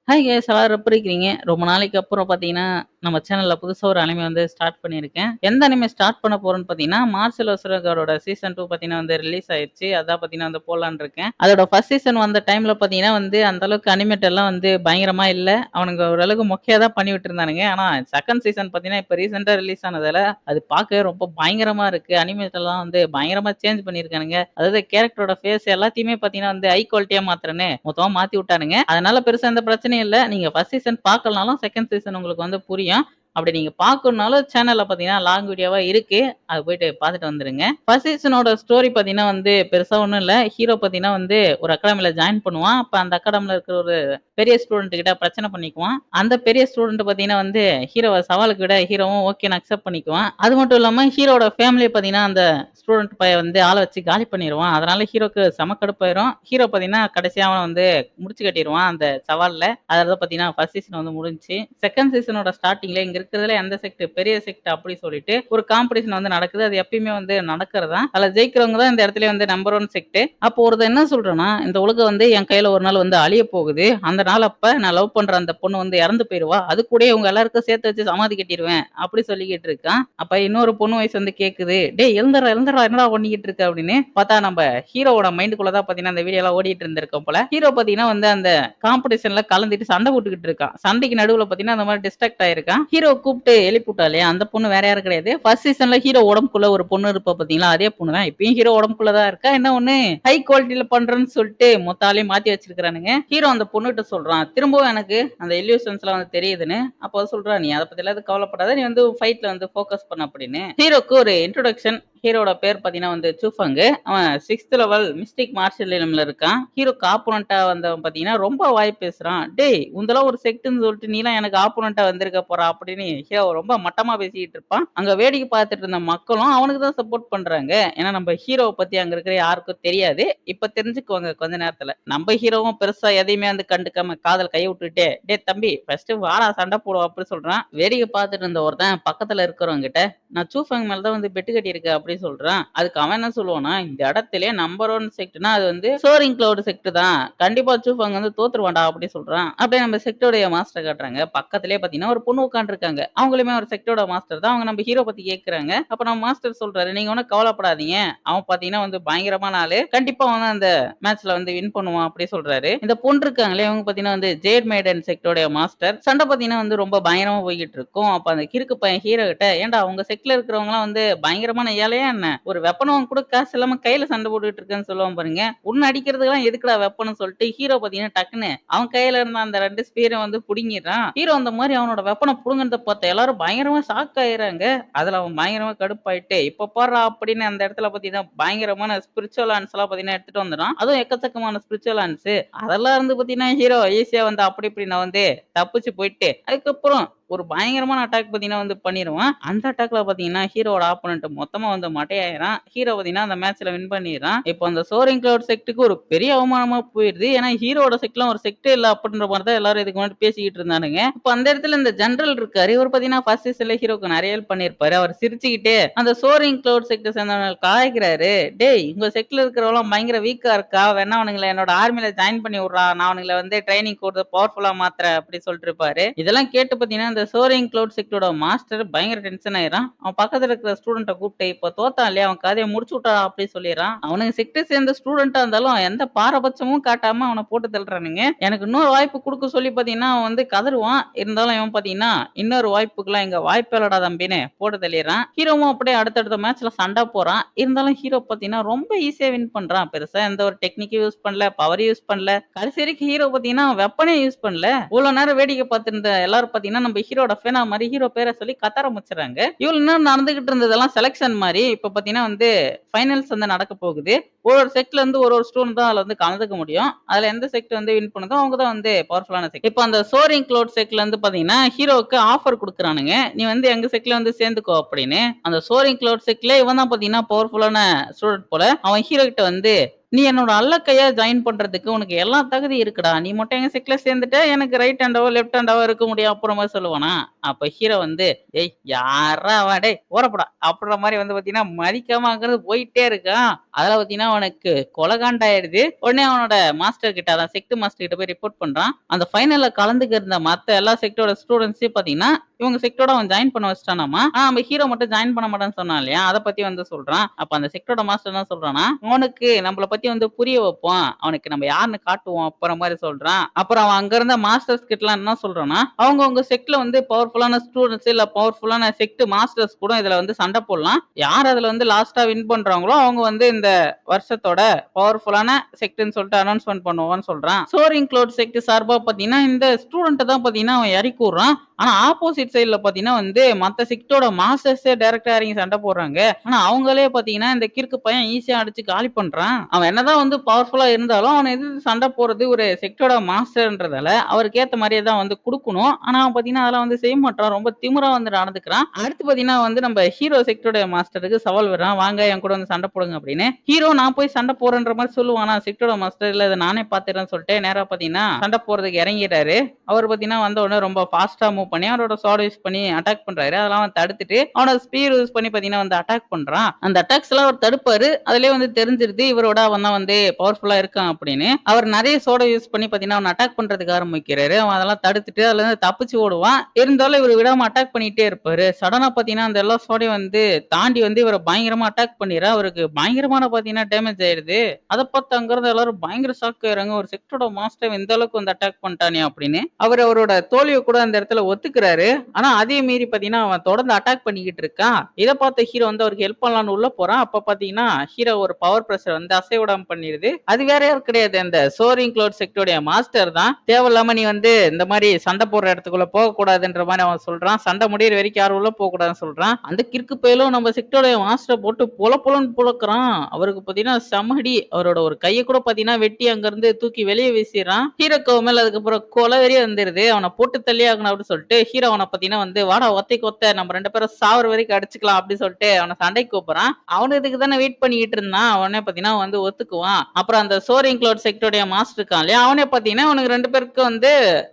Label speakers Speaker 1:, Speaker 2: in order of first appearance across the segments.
Speaker 1: Hi guys எல்லாரும் எப்படி இருக்கிறீங்க? ரொம்ப நாளைக்கு அப்புறம் பார்த்தீங்கன்னா, நம்ம சேனல்ல புதுசா ஒரு அனிமே வந்து ஸ்டார்ட் பண்ணியிருக்கேன். எந்த அனிமே ஸ்டார்ட் பண்ண போறேன்னு பார்த்தீங்கன்னா, மார்செல் அசுரகாரோட சீசன் 2 பார்த்தீங்கன்னா வந்து ரிலீஸ் ஆயிருச்சு. அதான் பார்த்தீங்கன்னா வந்து போலான்னு இருக்கேன். அதோட ஃபர்ஸ்ட் சீசன் வந்த டைம்ல பார்த்தீங்கன்னா வந்து, அந்த அளவுக்கு அனிமேட் எல்லாம் வந்து பயங்கரமா இல்ல. அவனுங்க ஓரளவுக்கு மொக்கையா தான் பண்ணி விட்டுருந்தானுங்க. ஆனா செகண்ட் சீசன் பார்த்தீங்கன்னா, இப்ப ரீசென்ட்டா ரிலீஸ் ஆனதால, அது பார்க்கவே ரொம்ப பயங்கரமா இருக்கு. அனிமேட் எல்லாம் வந்து பயங்கரமா சேஞ்ச் பண்ணியிருக்கானுங்க. அதாவது கேரக்டரோட ஃபேஸ் எல்லாத்தையுமே பார்த்தீங்கன்னா வந்து ஹை குவாலிட்டியா மாத்துறேன்னு மொத்தமா மாத்தி விட்டானுங்க. அதனால பெருசா எந்த பிரச்சனையும் இல்ல. நீங்க ஃபர்ஸ்ட் சீசன் பார்க்கலனாலும் செகண்ட் சீசன் உங்களுக்கு வந்து புரியும். அப்படி நீங்க பார்க்கணும்னாலும் சேனல்ல பார்த்தீங்கன்னா, லாங் வீடியோவா இருக்கு. அத போயிட்டு பார்த்துட்டு வந்துருங்க. ஃபர்ஸ்ட் சீசனோட ஸ்டோரி பார்த்தீங்கன்னா வந்து பெருசா ஒண்ணும் இல்ல. ஹீரோ பார்த்தீங்கன்னா வந்து ஒரு அகாடமில ஜாயின் பண்ணுவான். அப்ப அந்த அகாடமில இருக்கிற ஒரு பெரிய ஸ்டூடண்ட் கிட்ட பிரச்சனை பண்ணிக்குவான். அந்த பெரிய ஸ்டூடண்ட் பார்த்தீங்கன்னா வந்து ஹீரோவ சவாலுக்கு விட ஹீரோவும் ஓகேன்னு அக்செப்ட் பண்ணிக்குவான். அது மட்டும் இல்லாம ஹீரோவோட ஃபேமிலிய பார்த்தீங்கன்னா, அந்த ஸ்டூடண்ட் பையன் வந்து ஆள வச்சு காலி பண்ணிருவான். அதனால ஹீரோக்கு செம கடுப்பாயிரும். ஹீரோ பார்த்தீங்கன்னா, கடைசியா அவன வந்து முடிச்சு கட்டிருவான் அந்த சவால்ல. அதுல பார்த்தீங்கன்னா, ஃபர்ஸ்ட் சீசன் வந்து முடிஞ்சுச்சு. செகண்ட் சீசனோட ஸ்டார்ட்டிங்ல இங்க இருக்கிறதுல எந்த செக்ட் பெரிய செக்ட் அப்படி சொல்லிட்டு ஒரு காம்படிஷன் வந்து நடக்குது. அது எப்பயுமே வந்து நடக்கிறது தான். அதுல ஜெயிக்கிறவங்க தான் இந்த இடத்துலயே வந்து நம்பர் 1 செக்ட். அப்போ ஒருத்தன் என்ன சொல்றான்னா, இந்த உலகம் வந்து என் கையில ஒரு நாள் வந்து அழியப் போகுது. அந்த நாள் அப்ப நான் லவ் பண்ற அந்த பொண்ணு வந்து இறந்து போயிருவா. அது கூடயே உங்க எல்லாருக்கும் சேர்த்து வச்சு சமாதி கட்டிருவேன். அப்படி சொல்லிக்கிட்டு இருக்கான். அப்ப இன்னொரு பொண்ணு வாய்ஸ் வந்து கேக்குது. டேய் எழுந்துர்றா எழுந்துர்றா என்னடா பண்ணிக்கிட்டு இருக்க அப்படின்னு. பார்த்தா நம்ம ஹீரோவோட மைண்டுக்குள்ள தான் பார்த்தீங்கன்னா, அந்த வீடியோலாம் ஓடிட்டு இருந்திருக்கும் போல. ஹீரோ பார்த்தீங்கன்னா வந்து அந்த காம்படிஷன்ல கலந்துட்டு சண்டை போட்டுக்கிட்டு இருக்கான். சண்டைக்கு நடுவுல பார்த்தீங்கன்னா, அந்த மாரி டிஸ்ட்ராக்ட் ஆயிருக்கான். ஹீரோ கூப்பிட்டு எழுப்பிவுட்டா இல்லையா, அந்த பொண்ணு வேற யாரும் கிடையாது. ஃபர்ஸ்ட் சீசன்ல ஹீரோ உடம்புக்குள்ள ஒரு பொண்ணு இருப்பா பார்த்தீங்களா, அதே பொண்ணு தான். இப்பயும் ஹீரோ உடம்புக்குள்ள தான் இருக்கா. என்ன ஒண்ணு ஹை குவாலிட்டில பண்றேன்னு சொல்லிட்டு மொத்த ஆளையும் மாத்தி வச்சிருக்கானுங்க. ஹீரோ அந்த பொண்ணுகிட்ட சொல்றான், திரும்பவும் எனக்கு அந்த இல்யூஷன்ஸ்லாம் வந்து தெரியுதுன்னு. அப்போ சொல்றா, நீ அத பத்திலாம் எதுவும் கவலைப்படாத. நீ வந்து ஃபைட்ல வந்து ஃபோக்கஸ் பண்ணு அப்படின்னு. ஹீரோக்கு ஒரு இன்ட்ரோடக்ஷன். ஹீரோட பேர் பார்த்தீங்கன்னா வந்து சூஃபங். அவன் 6த் லெவல் மிஸ்டிக் மார்ஷல் எலிமென்ட்ல இருக்கான். ஹீரோக்கு ஆப்போனன்ட்டா வந்தவன் பார்த்தீங்கன்னா, ரொம்ப வாய் பேசுறான். டேய் உன்தெல்லாம் ஒரு செக்ட்ன்னு சொல்லிட்டு நீலாம் எனக்கு ஆப்போனன்ட்டா வந்திருக்க போறா அப்படின்னு ஹீரோ ரொம்ப மட்டமா பேசிக்கிட்டு இருப்பான். அங்க வேடிக்கை பார்த்துட்டு இருந்த மக்களும் அவனுக்கு தான் சப்போர்ட் பண்றாங்க. ஏன்னா நம்ம ஹீரோவ பத்தி அங்க இருக்கிற யாருக்கும் தெரியாது. இப்ப தெரிஞ்சுக்குவாங்க கொஞ்ச நேரத்துல. நம்ம ஹீரோவும் பெருசா எதையுமே வந்து கண்டுக்காம காதுல கைய விட்டுட்டு, டேய் தம்பி ஃபர்ஸ்ட் வாடா சண்டை போடுவோம் அப்படி சொல்றான். வேடிக்கை பார்த்துட்டு இருந்த ஒருத்தன் பக்கத்துல இருக்கிறவங்க கிட்ட, நான் சூஃபங் மேல தான் வந்து பெட்டு கட்டியிருக்கேன் அப்படி சொல்றான். அதுக்கு அவன் என்ன சொல்லுவான்னா, இந்த இடத்திலேயே நம்பர் 1 செக்ட்னா அது வந்து சோரிங் கிளவுட் செக்ட் தான். கண்டிப்பா சூஃபங் வந்து தோத்துருவான்டா அப்படி சொல்றான். அப்படியே நம்ம செக்டோடைய மாஸ்டர் காட்டுறாங்க. பக்கத்திலேயே பார்த்தீங்கன்னா ஒரு பொண்ணு உட்கார்ந்திருக்காங்க. அவங்களுமே ஒரு செக்டோட மாஸ்டர் தான். அவங்க நம்ம ஹீரோ பத்தி கேட்கறாங்க. அப்ப நம்ம மாஸ்டர் சொல்றாரு, நீங்க ஒண்ணும் கவலைப்படாதீங்க. அவன் பார்த்தீங்கன்னா வந்து பயங்கரமான ஆளு. கண்டிப்பா அவன் அந்த மேட்ச்ல வந்து வின் பண்ணுவான் அப்படி சொல்றாரு. இந்த பொண்ணு இருக்காங்களே இவங்க பார்த்தீங்கன்னா வந்து ஜேட் மேடன் செக்டோடைய மாஸ்டர். சண்டை பார்த்தீங்கன்னா வந்து ரொம்ப பயங்கரமா போய்க்கிட்டு இருக்கும். அப்ப அந்த கிறுக்கு பையன் ஹீரோ கிட்ட, ஏன்டா உங்க செட்ல இருக்கிறவங்கலாம் வந்து பயங்கரமான ஏழையா என்ன? ஒரு வெப்பன் வாங்க கூட காசு இல்லாம கையில சண்டை போட்டுட்டு இருக்கேன்னு சொல்லுவான் பாருங்க. உன்ன அடிக்கிறதுக்கெல்லாம் எதுக்குடா வெப்பன்னு சொல்லிட்டு ஹீரோ பார்த்தீங்கன்னா டக்குன்னு அவன் கையில இருந்த அந்த 2 ஸ்பீர வந்து புடுங்கிடுறான். ஹீரோ அந்த மாரி அவனோட வெப்பன புடுங்குனத பார்த்து எல்லாரும் பயங்கரமா ஷாக் ஆயிர்றாங்க. அதுல அவன் பயங்கரமா கடுப்பாயிட்டு, இப்ப பார்றா அப்படின்னு அந்த இடத்துல பார்த்தீங்கன்னா, பயங்கரமான ஸ்பிரிச்சுவல் ஹேண்ட்ஸ்லாம் பார்த்தீங்கன்னா எடுத்துட்டு வந்துறான். அதுவும் எக்கச்சக்கமான ஸ்பிரிச்சுவல் ஹேண்ட்ஸ். அதெல்லாம் இருந்து பார்த்தீங்கன்னா, ஹீரோ ஈஸியா வந்து அப்படி இப்படி நான் வந்து தப்பிச்சு போயிட்டு, அதுக்கப்புறம் ஒரு பயங்கரமான அட்டாக் பார்த்தீங்கன்னா வந்து பண்ணிருவான். அந்த அட்டாக்ல பார்த்தீங்கன்னா, ஹீரோவோட ஆப்போனன்ட் மொத்தமா வந்து மட்டையாயிர்றான். ஹீரோ பார்த்தீங்கன்னா, அந்த மேட்ச்ல வின் பண்ணிர்றான். இப்போ அந்த சோரிங் கிளவுட் செக்ட்க்கு ஒரு பெரிய அவமானமா போயிருது. ஏன்னா, ஹீரோவோட செக்ட்லாம் ஒரு செக்ட்டே இல்ல அப்படின்ற மாரி தான் எல்லாரும் இதுக்கு முன்னாடி பேசிக்கிட்டு இருந்தானுங்க. இப்ப அந்த இடத்துல இந்த ஜெனரல் இருக்காரு. இவரு பார்த்தீங்கன்னா, ஃபர்ஸ்ட் சீசன்ல ஹீரோக்கு நெறைய ஹெல்ப் பண்ணியிருப்பாரு. அவர் சிரிச்சுக்கிட்டே அந்த சோரிங் கிளவுட் செக்ட்ட சேர்ந்தவன கலாய்க்கிறாரு. "டேய் உங்க செக்ட்ல இருக்கிறவன்லாம் பயங்கர வீக்கா இருக்கா. வேணா அவனுங்கள என்னோட ஆர்மில ஜாயின் பண்ணி விட்றா. நான் அவனுங்கள வந்து ட்ரெய்னிங் குடுத்து பவர்ஃபுல்லா மாத்துறேன்" அப்படி சொல்லிட்டு இருப்பாரு. இதெல்லாம் கேட்டு பார்த்தீங்கன்னா, இந்த சோரிங் கிளவுட் செக்ட்டோட மாஸ்டர் பயங்கர டென்ஷன் ஆயிர்றான். அவன் பக்கத்துல இருக்கிற ஸ்டூடண்ட்ட கூப்பிட்டு, "இப்ப தோத்தான் இல்லையா? அவன் கதைய முடிச்சு விட்டுடா" அப்படி சொல்லிர்றான். அவனுங்க செக்ட்ட சேர்ந்த ஸ்டூடண்ட்டா இருந்தாலும் எந்த பாரபட்சமும் காட்டாம அவன போட்டு தள்ளுறானுங்க. எனக்கு இன்னொரு வாய்ப்பு குடுக்க சொல்லி பார்த்தீங்கன்னா, அவன் வந்து கதறுவான். இருந்தாலும் இவன் பார்த்தீங்கன்னா, இன்னொரு வாய்ப்புக்குலாம் இங்க வாய்ப்பே இல்லடா தம்பின்னு போட்டு தள்ளிர்றான். ஹீரோவும் அப்படியே அடுத்தடுத்த மேட்ச்ல சண்ட போறான். இருந்தாலும் ஹீரோ பார்த்தீங்கன்னா, ரொம்ப ஈஸியா வின் பண்றான். பெருசா எந்த ஒரு டெக்னிக்கும் யூஸ் பண்ணல, பவர் யூஸ் பண்ணல. கடைசி வரைக்கும் ஹீரோ பார்த்தீங்கன்னா, வெப்பனே யூஸ் பண்ணல. இவ்வளோ நேரம் வேடிக்கை பார்த்திருந்த எல்லாரும் பார்த்தீங்கன்னா, நம்ம ஹீரோட ஃபேனா மாரி ஹீரோ பேர சொல்லி கத்த ஆரம்பிச்சுடுறாங்க. இவ்வளோ நேரம் நடந்துகிட்டு இருந்ததெல்லாம் செலக்ஷன் மாரி, இப்ப பார்த்தீங்கன்னா வந்து ஃபைனல்ஸ் வந்து நடக்க போகுது. ஒரு ஒரு செக்ட்ல இருந்து ஒரு ஒரு ஸ்டூடண்ட் தான் அதுல வந்து கலந்துக்க முடியும். அதுல எந்த செக்ட் வந்து வின் பண்ணுதோ அவங்க தான் வந்து பவர்ஃபுல்லான செக்ட். இப்ப அந்த சோரிங் கிளவுட் செக்ட்ல வந்து பாத்தீங்கன்னா, ஹீரோவுக்கு ஆஃபர் குடுக்குறானுங்க. நீ வந்து எங்க செக்ட்ல வந்து சேர்ந்துக்கோ அப்படின்னு. அந்த சோரிங் கிளவுட் செக்ட்ல இவன் தான் பாத்தீங்கன்னா பவர்ஃபுல்லான ஸ்டூடண்ட் போல. அவன் ஹீரோ கிட்ட வந்து நீ என்னோட அல்லக்கையா ஜாயின் பண்றதுக்கு உனக்கு எல்லா தகுதி இருக்குடா. நீ மட்டும் எங்க செட்ல சேர்ந்துட்ட, எனக்கு ரைட் ஹேண்டாவோ, லெஃப்ட் ஹேண்டாவோ இருக்க முடியும்." அப்புறம் மாரி சொல்லுவானா, அப்ப ஹீரோ வந்து, "ஏய் யார்றா அவன்? டேய் ஓர போடா." அப்படின்ற மாரி வந்து பார்த்தீங்கன்னா, மதிக்காம அங்கருந்து போயிட்டே இருக்கான். அதுல பார்த்தீங்கன்னா, அவனுக்கு கொலை காண்டாயிடுது. உடனே அவனோட மாஸ்டர் கிட்ட, அதான் செக்ட் மாஸ்டர் கிட்ட போய் ரிப்போர்ட் பண்றான். அந்த ஃபைனல்ல கலந்துக்க இருந்த மத்த எல்லா செக்ட்டோட ஸ்டூடண்ட்ஸையும் பார்த்தீங்கன்னா, இவங்க செக்ட்டோட அவன் ஜாயின் பண்ண வச்சுட்டானாமா. ஆனா நம்ம ஹீரோ மட்டும் ஜாயின் பண்ண மாட்டான்னு சொன்னான் இல்லையா? அத பத்தி வந்து சொல்றான். அப்ப அந்த செக்ட்டோட மாஸ்டர் என்ன சொல்றான்னா, அவனுக்கு நம்மள பத்தி வந்து புரிய வைப்போம். அவனுக்கு நம்ம யாருன்னு காட்டுவோம் அப்புறம் மாரி சொல்றான். அப்புறம் அவன் அங்க இருந்த மாஸ்டர்ஸ் கிட்டலாம் என்ன சொல்றான்னா, அவங்கவங்க செக்ட்ல வந்து பவர்ஃபுல்லான ஸ்டூடண்ட்ஸ் இல்ல பவர்ஃபுல்லான செக்ட் மாஸ்டர்ஸ் கூட இதுல வந்து சண்டை போடலாம். யார் அதுல வந்து லாஸ்ட்டா வின் பண்றாங்களோ அவங்க வந்து இந்த வருஷத்தோட பவர்ஃபுல்லான செக்ட்ன்னு சொல்லிட்டு அனௌன்ஸ்மென்ட் பண்ணுவோம்னு சொல்றான். சோரிங் க்ளவுட் செக்ட் சார்பா பார்த்தீங்கன்னா, இந்த ஸ்டூடண்ட்ட தான் பார்த்தீங்கன்னா அவன் இறக்கி விடுறான். ஆனா ஆப்போசிட் சைடுல பார்த்தீங்கன்னா வந்து மத்த செக்ட்டோட மாஸ்டர்ஸே டைரக்ட்டா இறங்கி சண்டை போடுறாங்க. ஆனா அவங்களே பார்த்தீங்கன்னா, இந்த கிறுக்கு பையன் ஈஸியா அடிச்சு காலி பண்றான். அவன் என்னதான் வந்து பவர்ஃபுல்லா இருந்தாலும், அவன எதிர்த்து சண்டை போடுறது ஒரு செக்ட்டோட மாஸ்டர்ன்றதால, அவருக்கு ஏத்த மாரியே தான் வந்து குடுக்கணும். ஆனா அவன் பார்த்தீங்கன்னா, அதெல்லாம் வந்து செய்ய மாட்றான். ரொம்ப திமிரா வந்து நடந்துக்கிறான். அடுத்து பார்த்தீங்கன்னா வந்து நம்ம ஹீரோ செக்ட்டோட மாஸ்டருக்கு சவால் விடுறான். "வாங்க என் கூட வந்து சண்டை போடுங்க" அப்படின்னு. ஹீரோ நான் போய் சண்டை போடுறேன்ற மாரி சொல்லுவான். ஆனா செக்ட்டோட மாஸ்டர் இல்ல இத நானே பார்த்துக்கிறேன்னு சொல்லிட்டு நேரா பார்த்தீங்கன்னா, சண்டை போடுறதுக்கு இறங்கிட்டாரு. அவரு பார்த்தீங்கன்னா, வந்த உடனே ரொம்ப ஃபாஸ்ட்டா மூவ் பண்ணி அவரோட ஸ்வார்ட் யூஸ் பண்ணி அட்டாக் பண்றாரு. அதெல்லாம் அவன் தடுத்துட்டு, அவனோட ஸ்பீர் யூஸ் பண்ணி பார்த்தீங்கன்னா வந்து அட்டாக் பண்றான். அந்த அட்டாக்ஸ்லாம் அவர் தடுப்பாரு. அதிலேயே வந்து தெரிஞ்சிருது இவரோட அவன் தான் வந்து பவர்ஃபுல்லா இருக்கான் அப்படின்னு. அவர் நெறைய சோர்ட யூஸ் பண்ணி பார்த்தீங்கன்னா, அவன அட்டாக் பண்றதுக்கு ஆரம்பிக்கிறாரு. அவன் அதெல்லாம் தடுத்துட்டு அதுலருந்து தப்பிச்சு ஓடுவான். இருந்தாலும் இவரு விடாம அட்டாக் பண்ணிட்டே இருப்பாரு. சடனா பார்த்தீங்கன்னா, அந்த எல்லா சோர்டையும் வந்து தாண்டி வந்து இவர பயங்கரமா அட்டாக் பண்ணிர்றா. அவருக்கு பயங்கரமான பார்த்தீங்கன்னா டேமேஜ் ஆயிடுது. அத பார்த்து அங்க இருந்த எல்லாரும் பயங்கர ஷாக் ஆயிடுறாங்க. ஒரு செக்ட்டரோட மாஸ்டர் இந்த அளவுக்கு வந்து அட்டாக் பண்ணிட்டானே அப்படின்னு. அவரு அவரோட தோல்விய கூட அந்த இடத்துல ஒத்துக்கிறாரு. ஆனா அதையும் மீறி பார்த்தீங்கன்னா, அவன் தொடர்ந்து அட்டாக் பண்ணிக்கிட்டு இருக்கான். இத பார்த்த ஹீரோ வந்து அவருக்கு ஹெல்ப் பண்ணலான்னு உள்ள போறான். அப்ப பார்த்தீங்கன்னா, ஹீரோ ஒரு பவர் பிரஷர் வந்து அசைய விடாம பண்ணிருது. அது வேற யாரும் கிடையாது. அந்த சோரிங் க்ளவுட் செக்ட்டோட மாஸ்டர் தான். தேவையில்லாம நீ வந்து இந்த மாரி சண்டை போடுற இடத்துக்குள்ள போகக்கூடாதுன்ற மாரி அவன் சொல்றான். சண்டை முடியிற வரைக்கும் யாரும் உள்ள போகக்கூடாதுன்னு சொல்றான். அந்த கிறுக்கு பயலும் நம்ம செக்ட்டோட மாஸ்டர போட்டு பொல பொலன்னு பொளக்குறான். அவருக்கு பார்த்தீங்கன்னா செம அடி. அவரோட ஒரு கைய கூட பார்த்தீங்கன்னா வெட்டி அங்கருந்து தூக்கி வெளிய வீசிறான். ஹீரோக்கு அவன் மேல அதுக்கப்புறம் கொலை வெறியே வந்துருது. அவன போட்டு தள்ளியே ஆகணும் அப்படின்னு சொல்லிட்டு ஹீரோ அவன பார்த்தீங்கன்னா வந்து வாடா ஒத்தைக்கு ஒத்த நம்ம 2 பேரும் சாவுற வரைக்கும் அடிச்சுக்கலாம் அப்படின்னு சொல்லிட்டு அவன சண்டைக்கு கூப்பிடுறான். அவனும் இதுக்கு தானே வெயிட் பண்ணிக்கிட்டு இருந்தான். அவனே பார்த்தீங்கன்னா வந்து ஒத்துக்குவான். அப்புறம் அந்த சோரிங் க்ளவுட் செக்ட்டோட மாஸ்டர் இருக்கான் இல்லையா? அவனே பார்த்தீங்கன்னா இவனுக்கு 2 பேருக்கு வந்து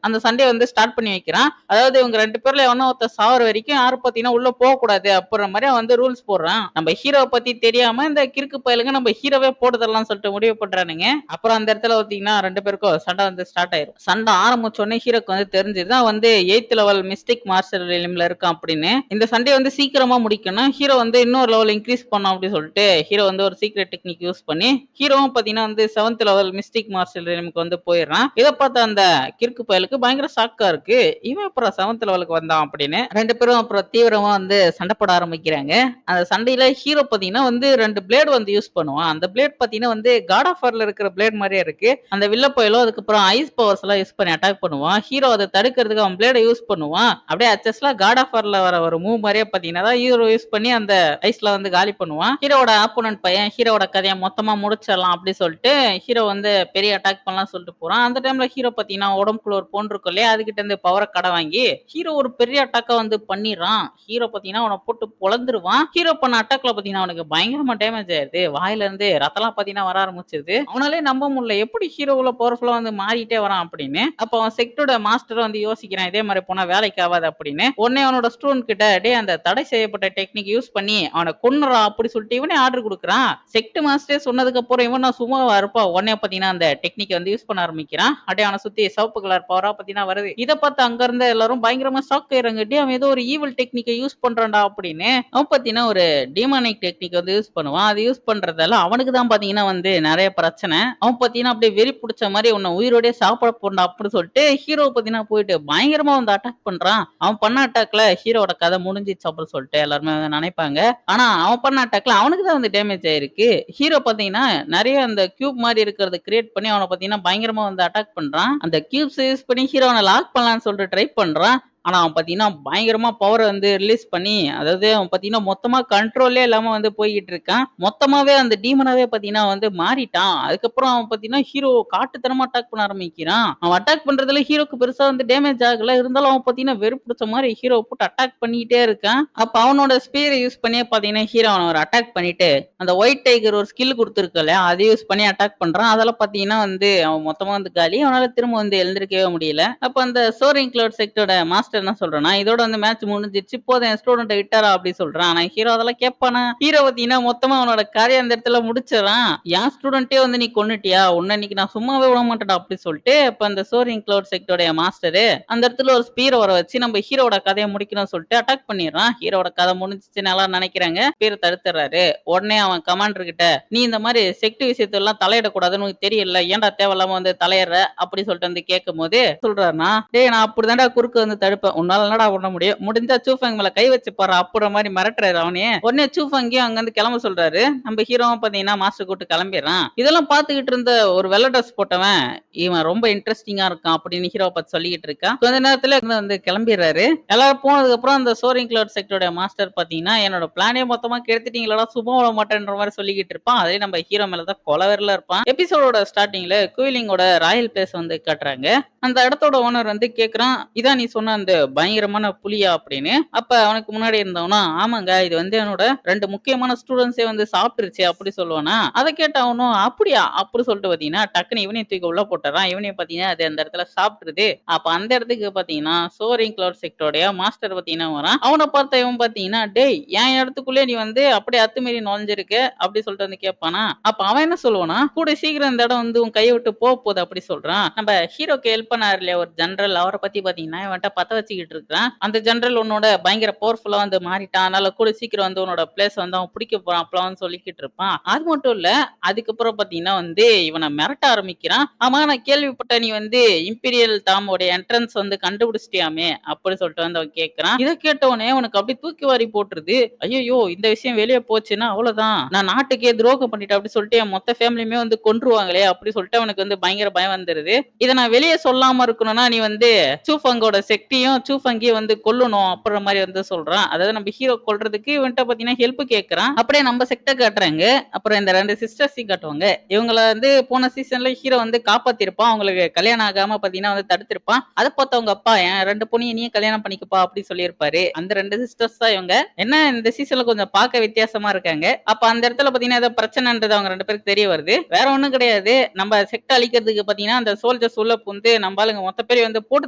Speaker 1: அந்த சண்டைய வந்து ஸ்டார்ட் பண்ணி வைக்கிறான். அதாவது இவங்க 2 பேர்ல எவனோ ஒருத்தன் சாவுற வரைக்கும் யாரும் பார்த்தீங்கன்னா உள்ள போகக்கூடாது அப்படின்ற மாரி அவன் வந்து ரூல்ஸ் போடுறான். நம்ம ஹீரோவ பத்தி தெரியாம இந்த கிறுக்கு பயலுங்க நம்ம ஹீரோவே போட்டு தரலாம்னு சொல்லிட்டு முடிவு பண்றானுங்க. அப்புறம் அந்த இடத்துல பார்த்தீங்கன்னா 2 பேருக்கும் சண்டை வந்து ஸ்டார்ட் ஆயிரும். சண்டை ஆரம்பிச்ச உடனே ஹீரோக்கு வந்து தெரிஞ்சுது அவன் வந்து 8த் லெவல் மிஸ்டிக் மாஸ்டர் ரிலிம்ல இருக்கான் அப்படின்னு. இந்த சண்டைய வந்து சீக்கிரமா முடிக்கணும். ஹீரோ வந்து இன்னொரு லெவல் இன்கிரீஸ் பண்ணணும் அப்படின்னு சொல்லிட்டு ஹீரோ வந்து ஒரு சீக்ரெட் டெக்னிக் யூஸ் பண்ணி ஹீரோவும் பார்த்தீங்கன்னா வந்து 7th லெவல் மிஸ்டிக் மாஸ்டர் ரிலிம்க்கு வந்து போயிடுறான். இத பார்த்த அந்த கிறுக்கு பயலுக்கு பயங்கர ஷாக்கா இருக்கு. இவன் அப்புறம் 7th லெவலுக்கு வந்தான் அப்படின்னு 2 பேரும் அப்புறம் தீவிரமா வந்து சண்டை போட ஆரம்பிக்கிறாங்க. அந்த சண்டையில ஹீரோ பார்த்தீங்கன்னா வந்து 2 பிளேட் வந்து யூஸ் பண்ணுவான். அந்த பிளேட் பார்த்தீங்கன்னா வந்து காட் ஆஃப் வார்ல இருக்கிற பிளேட் மாரியே இருக்கு. அந்த வில்ல புயலும் அதுக்கப்புறம் ஐஸ் பவர்ஸ் எல்லாம் யூஸ் பண்ணி அட்டாக் பண்ணுவான். ஹீரோ அத தடுக்கிறதுக்கு அவன் பிளேட யூஸ் பண்ணுவான். அப்படியே அச்சஸ்லா காட் ஆஃப் வார்ல வர ஒரு மூவ் மாரியே பார்த்தீங்கன்னா தான் ஹீரோ யூஸ் பண்ணி அந்த ஐஸ்ல வந்து காலி பண்ணுவான். ஹீரோவோட ஆப்போனன்ட் பையன் ஹீரோவோட கதைய மொத்தமா முடிச்சிடலாம் அப்படி சொல்லிட்டு ஹீரோ வந்து பெரிய அட்டாக் பண்ணலாம்னு சொல்லிட்டு போறான். அந்த டைம்ல ஹீரோ பார்த்தீங்கன்னா உடம்புக்குள்ள ஒரு பொன் இருக்கும் இல்லையா? அதுகிட்ட இருந்து பவர கடன் வாங்கி ஹீரோ ஒரு பெரிய அட்டாக்கா வந்து பண்ணிடுறான். ஹீரோ பார்த்தீங்கன்னா அவன போட்டு பொளந்துருவான். ஹீரோ பண்ண அட்டாக்ல பார்த்தீங்கன்னா அவனுக்கு பயங்கரமா டேமேஜ் ஆயிருது. வாயில இருந்து ரத்தம்லாம் பார்த்தீங்கன்னா வர ஆரம்பிச்சிருது. அவனாலே நம்ப முடியல. எப்படி ஹீரோ இவ்வளோ பவர்ஃபுல்லா வந்து மாறிட்டே வரான் அப்படின்னு. அப்ப அவன் செக்ட்டோட மாஸ்டர் வந்து யோசிக்கிறான். இதே மாரி போனா வேலைக்கு ஆவாது அப்படின்னு. உடனே அவனோட ஸ்டூடண்ட் கிட்ட டேய் அந்த தடை செய்யப்பட்ட டெக்னிக் யூஸ் பண்ணி அவன கொன்னுறா அப்படி சொல்லிட்டு இவனே ஆர்டர் குடுக்குறான். செக்ட் மாஸ்டரே சொன்னதுக்கு அப்புறம் இவன் நான் சும்மாவா இருப்பான். உடனே பார்த்தீங்கன்னா அந்த டெக்னிக் வந்து யூஸ் பண்ண ஆரம்பிக்கிறான். அப்படியே அவன சுத்தி சிவப்பு கலர் பவரா பார்த்தீங்கன்னா வருது. இத பார்த்து அங்க இருந்த எல்லாரும் பயங்கரமா ஷாக் ஆயிடுறாங்க. டேய் அவன் ஏதோ ஒரு ஈவில் டெக்னிக்க யூஸ் பண்றான்டா அப்படின்னு. அவன் பார்த்தீங்கன்னா ஒரு டீமானிக் டெக்னிக் வந்து யூஸ் பண்ணுவான். அது யூஸ் பண்றதால அவனுக்கு தான் பார்த்தீங்கன்னா வந்து நெறைய பிரச்சனை. அவன் பார்த்தீங்கன்னா அப்படியே வெறி புடிச்ச மாரி உன்ன உயிரோடயே சாப்பிட போறேன்டா அப்படி சொல்லிட்டு ஹீரோ பார்த்தீங்கன்னா போயிட்டு பயங்கரமா வந்து அட்டாக் பண்றான். அவன் பண்ண அட்டாக்ல ஹீரோவோட கதை முடிஞ்சிச்சு அப்படின்னு சொல்லிட்டு எல்லாருமே வந்து நினைப்பாங்க. ஆனா அவன் பண்ண அட்டாக்ல அவனுக்கு தான் வந்து டேமேஜ் ஆயிருக்கு. ஹீரோ பார்த்தீங்கன்னா நெறைய அந்த கியூப் மாரி இருக்கிறத கிரியேட் பண்ணி அவன பார்த்தீங்கன்னா பயங்கரமா வந்து அட்டாக் பண்றான். அந்த கியூப்ஸ் யூஸ் பண்ணி ஹீரோவன லாக் பண்ணலாம்னு சொல்லிட்டு ட்ரை பண்றான். ஆனா அவன் பாத்தீங்கன்னா பயங்கரமா பவர வந்து ரிலீஸ் பண்ணி, அதாவது அவன் பாத்தீங்கன்னா மொத்தமா கண்ட்ரோல்லே இல்லாம வந்து போய்க்கிட்டு இருக்கான். மொத்தமாவே அந்த டீமனாவே பாத்தீங்கன்னா வந்து மாறிட்டான். அதுக்கப்புறம் அவன் பாத்தீங்கன்னா ஹீரோ காட்டுத்தனமா அட்டாக் பண்ண ஆரம்பிக்கிறான். அவன் அட்டாக் பண்றதுல ஹீரோக்கு பெருசா வந்து டேமேஜ் ஆகல. இருந்தாலும் அவன் பாத்தீங்கன்னா வெறுப்பு பிடிச்ச மாரி ஹீரோவ போட்டு அட்டாக் பண்ணிக்கிட்டே இருக்கான். அப்ப அவனோட ஸ்பீர யூஸ் பண்ணியே பாத்தீங்கன்னா ஹீரோ அவன ஒரு அட்டாக் பண்ணிட்டு, அந்த ஒயிட் டைகர் ஒரு ஸ்கில் குடுத்திருக்கு இல்லையா? அத யூஸ் பண்ணி அட்டாக் பண்றான். அதெல்லாம் பாத்தீங்கன்னா வந்து அவன் மொத்தமா வந்து காலி. அவனால திரும்ப வந்து எழுந்திருக்கவே முடியல. அப்ப அந்த சோரிங் கிளவுட் செக்ட்டோட மாஸ்டர் என்ன சொல்றான்னா, இதோட வந்து மேட்ச் முடிஞ்சிருச்சு. போதும் என் ஸ்டூடண்ட்ட விட்டாரா அப்படி சொல்றான். ஆனா ஹீரோ அதெல்லாம் கேட்பானா? ஹீரோ பாத்தீங்கன்னா மொத்தமா அவனோட காரியம் அந்த இடத்துல முடிச்சிடுறான். என் ஸ்டூடண்ட்டயே வந்து நீ கொன்னுட்டியா? உன்ன இன்னைக்கு நான் சும்மாவே விட மாட்டேன்டா அப்படி சொல்லிட்டு, அப்ப அந்த சோரிங் கிளவுட் செக்ட்டோட மாஸ்டரு அந்த இடத்துல ஒரு ஸ்பீர வர வச்சு நம்ம ஹீரோவோட கதைய முடிக்கணும்னு சொல்லிட்டு அட்டாக் பண்ணிடுறான். ஹீரோவோட கதை முடிஞ்சிச்சுன்னு எல்லாரும் நினைக்கிறாங்க. ஸ்பீர தடுத்துடுறாரு. உடனே அவன் கமாண்டர் கிட்ட, "நீ இந்த மாரி செக்ட் விஷயத்தெல்லாம் தலையிடக்கூடாதுன்னு உனக்கு தெரியல. ஏன்டா தேவையில்லாம வந்து தலையிடுற?" அப்படி சொல்லிட்டு வந்து கேட்கும்போது சொல்றாருன்னா, "டேய் நான் அப்படிதான்டா குறுக்க வந்து தடுப்பேன். உன்னால என்னடா பண்ண முடியும்? முடிஞ்சா சூஃபேங் மேல கை வச்சு பாருடா" அப்படின்ற மாரி மிரட்டுறாரு அவனையே. உடனே சூஃபேங்கையும் அங்கிருந்து கிளம்ப சொல்றாரு. நம்ம ஹீரோவும் பாத்தீங்கன்னா மாஸ்டர் கூட்டு கிளம்பிடுறான். இதெல்லாம் பார்த்துக்கிட்டு இருந்த ஒரு வெள்ள ட்ரெஸ் போட்டவன், "இவன் ரொம்ப இன்ட்ரஸ்டிங்கா இருக்கான்" அப்படின்னு ஹீரோவ பார்த்து சொல்லிக்கிட்டு இருக்கான். கொஞ்ச நேரத்துல இங்க வந்து கிளம்பிடுறாரு. எல்லாரும் போனதுக்கு அப்புறம் அந்த சோரிங் கிளவுட் செக்டரோட மாஸ்டர் பாத்தீங்கன்னா, "என்னோட பிளானே மொத்தமா கெடுத்துட்டீங்களடா, சும்மா விட மாட்டேன்ற" மாரி சொல்லிக்கிட்டு இருப்பான். அதே நம்ம ஹீரோ மேல தான் கொலவெறில இருப்பான். எபிசோடோட ஸ்டார்ட்டிங்ல குயிலிங்கோட ராயல் பிளேஸ் வந்து காட்டுறாங்க. அந்த இடத்தோட ஓனர் வந்து கேட்குறான், "இதான் நீ சொன்ன அந்த பயங்கரமான புலியா?" அப்படின்னு. அப்ப அவனுக்கு முன்னாடி இருந்தவனும், "ஆமாங்க, இது வந்து என்னோட 2 முக்கியமான ஸ்டூடண்ட்ஸே வந்து சாப்பிட்டுருச்சு" அப்படி சொல்லுவானா. அத கேட்ட அவனும், "அப்படியா?" அப்படி சொல்லிட்டு பாத்தீங்கன்னா, டக்குனு இவனையும் தூக்கி உள்ள போட்டுறான். இவனையும் பாத்தீங்கன்னா, அது அந்த இடத்துல சாப்பிட்டுருது. அப்ப அந்த இடத்துக்கு பாத்தீங்கன்னா, சோரிங் கிளவுட் செக்டரோட மாஸ்டர் பாத்தீங்கன்னா வரான். அவன பார்த்த இவன் பாத்தீங்கன்னா, "டேய் என் இடத்துக்குள்ளே நீ வந்து அப்படியே அத்துமீறி நுழைஞ்சிருக்க" அப்படி சொல்லிட்டு வந்து கேட்பானா. அப்ப அவன் என்ன சொல்லுவானா, "கூடிய சீக்கிரம் இந்த இடம் வந்து உன் கைய விட்டு போப்போது" அப்படி சொல்றான். நம்ம ஹீரோக்கு ஹெல்ப் பண்ணாரு இல்லையா ஒரு ஜெனரல், அவர பத்தி பாத்தீங்கன்னா, இவன்ட்ட பத்த வச்சுக்கிட்டு இருக்கிறான். அந்த ஜெனரல் உன்னோட பயங்கர பவர்ஃபுல்லா வந்து மாறிட்டான். அதனால கூடிய சீக்கிரம் வந்து உன்னோட பிளேஸ் வந்து அவன் பிடிக்க போறான் அப்பலாம் சொல்லிக்கிட்டு இருப்பான். அது மட்டும் இல்ல, அதுக்கப்புறம் பாத்தீங்கன்னா வந்து இவன மிரட்ட ஆரம்பிக்கிறான். "ஆமா நான் கேள்விப்பட்டேன் நீ வந்து இம்பீரியல் டாமோட என்ட்ரன்ஸ் வந்து கண்டுபிடிச்சிட்டியாமே" அப்படி சொல்லிட்டு வந்து அவன் கேட்கிறான். இத கேட்ட உடனே அவனுக்கு அப்படியே தூக்கி வாரி போட்டுருது. ஐயையோ! இந்த விஷயம் வெளிய போச்சுன்னா அவ்வளோதான். நான் நாட்டுக்கே துரோகம் பண்ணிட்டேன் அப்படி சொல்லிட்டு என் மொத்த ஃபேமிலியுமே வந்து கொன்றுவாங்களே அப்படி சொல்லிட்டு அவனுக்கு வந்து பயங்கர பயம் வந்துருது. இத நான் வெளிய சொல்லாம இருக்கணும்னா நீ வந்து சூஃபங்கோட செக்டியும், சூஃபங்கியும் வந்து கொல்லணும் அப்படின்ற மாரி வந்து சொல்றான். அதாவது நம்ம ஹீரோ கொல்றதுக்கு இவன்ட்ட பார்த்தீங்கன்னா ஹெல்ப் கேட்கறான். அப்படியே நம்ம செக்ட காட்டுறாங்க. அப்புறம் இந்த 2 சிஸ்டர்ஸையும் காட்டுவாங்க. இவங்கள வந்து போன சீசன்ல ஹீரோ வந்து காப்பாத்திருப்பான். அவங்களுக்கு கல்யாணம் ஆகாம பார்த்தீங்கன்னா வந்து தடுத்திருப்பான். அத பார்த்து அவங்க அப்பா, "என் 2 பொண்ணையும் நீயே கல்யாணம் பண்ணிக்கப்பா" அப்படி சொல்லியிருப்பாரு. அந்த 2 சிஸ்டர்ஸ் தான் இவங்க. என்ன இந்த சீசன்ல கொஞ்சம் பார்க்க வித்தியாசமா இருக்காங்க. அப்ப அந்த இடத்துல பார்த்தீங்கன்னா, ஏதோ பிரச்சனைன்றது அவங்க 2 பேருக்கு தெரிய வருது. வேற ஒண்ணும் கிடையாது. நம்ம செக்ட அழிக்கிறதுக்கு பார்த்தீங்கன்னா, அந்த சோல்ஜர்ஸ் உள்ள புகுந்து நம்ம ஆளுங்க மொத்த பேரையும் வந்து போட்டு